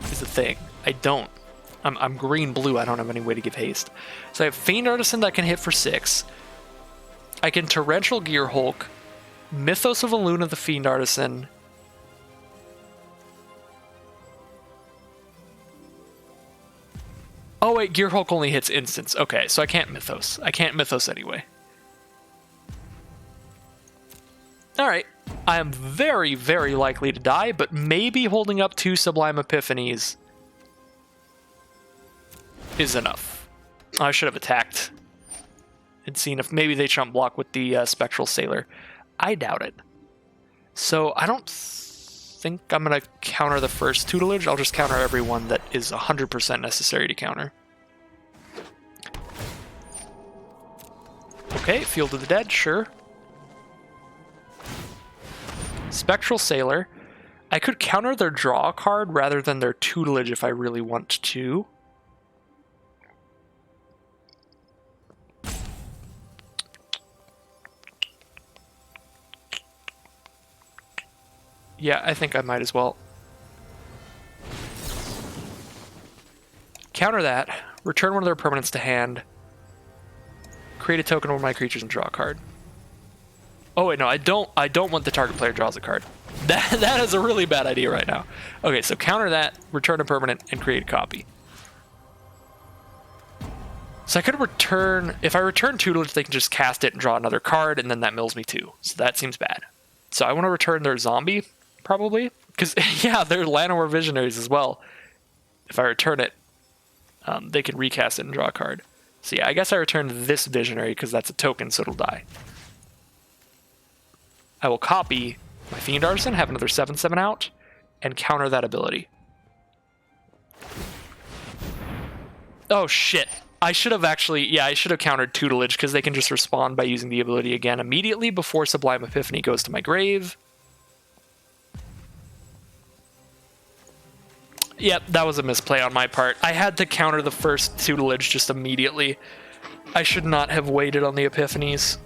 Is the thing. I don't. I'm green-blue. I don't have any way to give haste. So I have Fiend Artisan that can hit for 6. I can Torrential Gear Hulk, Mythos of Aluna the Fiend Artisan. Oh wait, Gear Hulk only hits instants. Okay, so I can't Mythos. I can't Mythos anyway. Alright, I am very, very likely to die, but maybe holding up 2 Sublime Epiphanies is enough. I should have attacked and seen if maybe they chump block with the Spectral Sailor. I doubt it. So I don't think I'm going to counter the first Tutelage. I'll just counter everyone that is 100% necessary to counter. Okay, Field of the Dead, sure. Spectral Sailor. I could counter their draw card rather than their Tutelage if I really want to. Yeah, I think I might as well. Counter that. Return one of their permanents to hand. Create a token over my creatures and draw a card. Oh wait, no, I don't want the target player draws a card. That is a really bad idea right now. Okay, so counter that, return a permanent, and create a copy. So I could return... If I return tutelage, they can just cast it and draw another card, and then that mills me 2. So that seems bad. So I want to return their zombie, probably. Because, yeah, they're Llanowar Visionaries as well. If I return it, they can recast it and draw a card. So yeah, I guess I return this Visionary because that's a token, so it'll die. I will copy my Fiend Artisan, have another 7/7 out, and counter that ability. Oh shit. I should have actually... Yeah, I should have countered tutelage because they can just respond by using the ability again immediately before Sublime Epiphany goes to my grave. Yep, that was a misplay on my part. I had to counter the first tutelage just immediately. I should not have waited on the Epiphanies.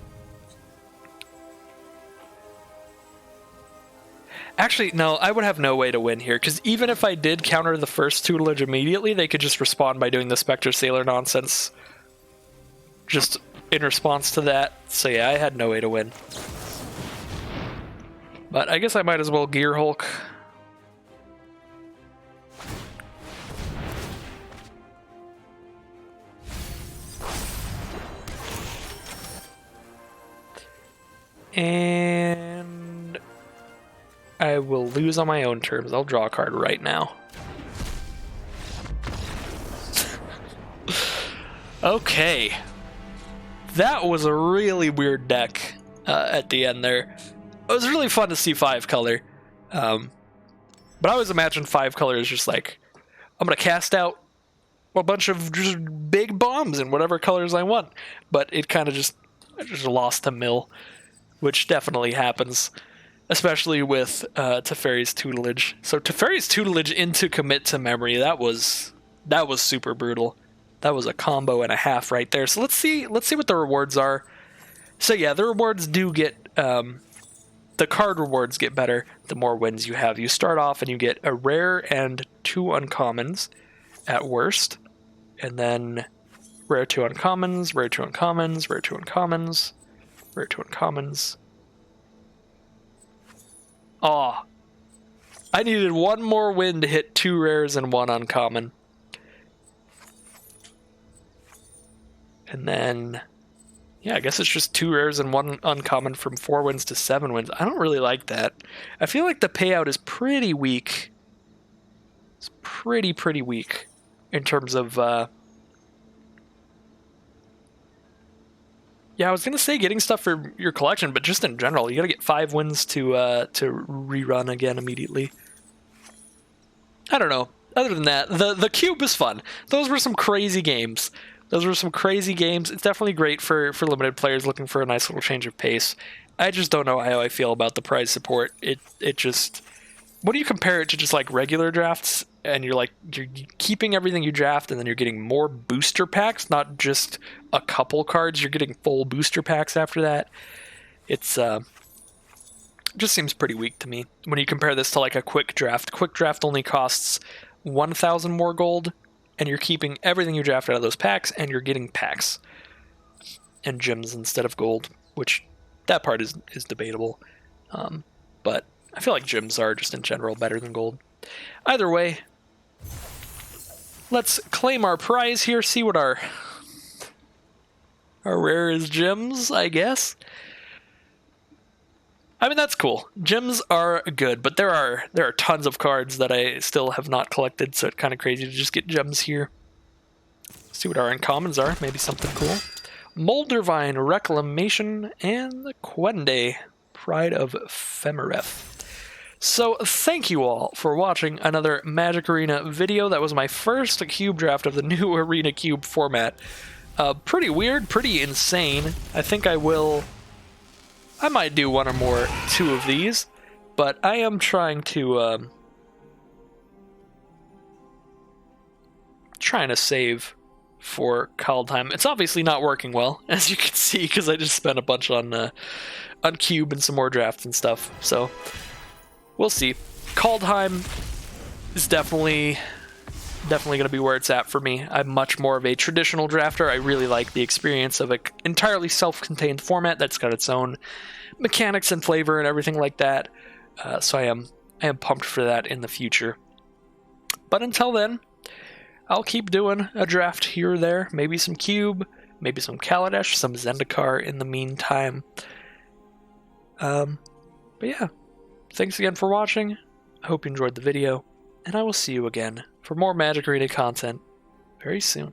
Actually, no, I would have no way to win here, because even if I did counter the first tutelage immediately, they could just respond by doing the Spectre Sailor nonsense. Just in response to that. So yeah, I had no way to win. But I guess I might as well Gear Hulk. And I will lose on my own terms. I'll draw a card right now. Okay. That was a really weird deck at the end there. It was really fun to see 5-color. But I always imagine 5-color is just like, I'm going to cast out a bunch of just big bombs in whatever colors I want. But it kind of just lost to mill, which definitely happens. Especially with Teferi's tutelage. So Teferi's tutelage into commit to memory, that was super brutal. That was a combo and a half right there. So let's see what the rewards are. So yeah, the rewards do get the card rewards get better the more wins you have. You start off and you get a rare and 2 uncommons at worst. And then rare 2 uncommons, rare 2 uncommons, rare 2 uncommons, rare 2 uncommons. Aw. I needed one more win to hit 2 rares and 1 uncommon. And then... yeah, I guess it's just 2 rares and 1 uncommon from 4 wins to 7 wins. I don't really like that. I feel like the payout is pretty weak. It's pretty weak in terms of... yeah, I was going to say getting stuff for your collection, but just in general, you got to get 5 wins to rerun again immediately. I don't know. Other than that, the cube is fun. Those were some crazy games. It's definitely great for limited players looking for a nice little change of pace. I just don't know how I feel about the prize support. It just... when you compare it to just like regular drafts, and you're keeping everything you draft, and then you're getting more booster packs, not just a couple cards, you're getting full booster packs after that. It's just seems pretty weak to me. When you compare this to like a quick draft only costs 1,000 more gold, and you're keeping everything you draft out of those packs, and you're getting packs and gems instead of gold, which that part is debatable. But I feel like gems are just in general better than gold. Either way, let's claim our prize here, see what our rare is gems, I guess. I mean, that's cool. Gems are good, but there are tons of cards that I still have not collected, so it's kind of crazy to just get gems here. See what our uncommons are, maybe something cool. Moldervine, Reclamation, and the Quende, Pride of Femeref. So thank you all for watching another Magic Arena video. That was my first cube draft of the new Arena Cube format. Pretty weird, pretty insane. I think I might do 1 or more 2 of these, but I am trying to save for Kaldheim. It's obviously not working well, as you can see, because I just spent a bunch on Cube and some more drafts and stuff. So we'll see. Kaldheim is definitely going to be where it's at for me. I'm much more of a traditional drafter. I really like the experience of an entirely self-contained format that's got its own mechanics and flavor and everything like that. So I am pumped for that in the future. But until then, I'll keep doing a draft here or there. Maybe some Cube, maybe some Kaladesh, some Zendikar in the meantime. But yeah, thanks again for watching. I hope you enjoyed the video, and I will see you again for more Magic Arena content very soon.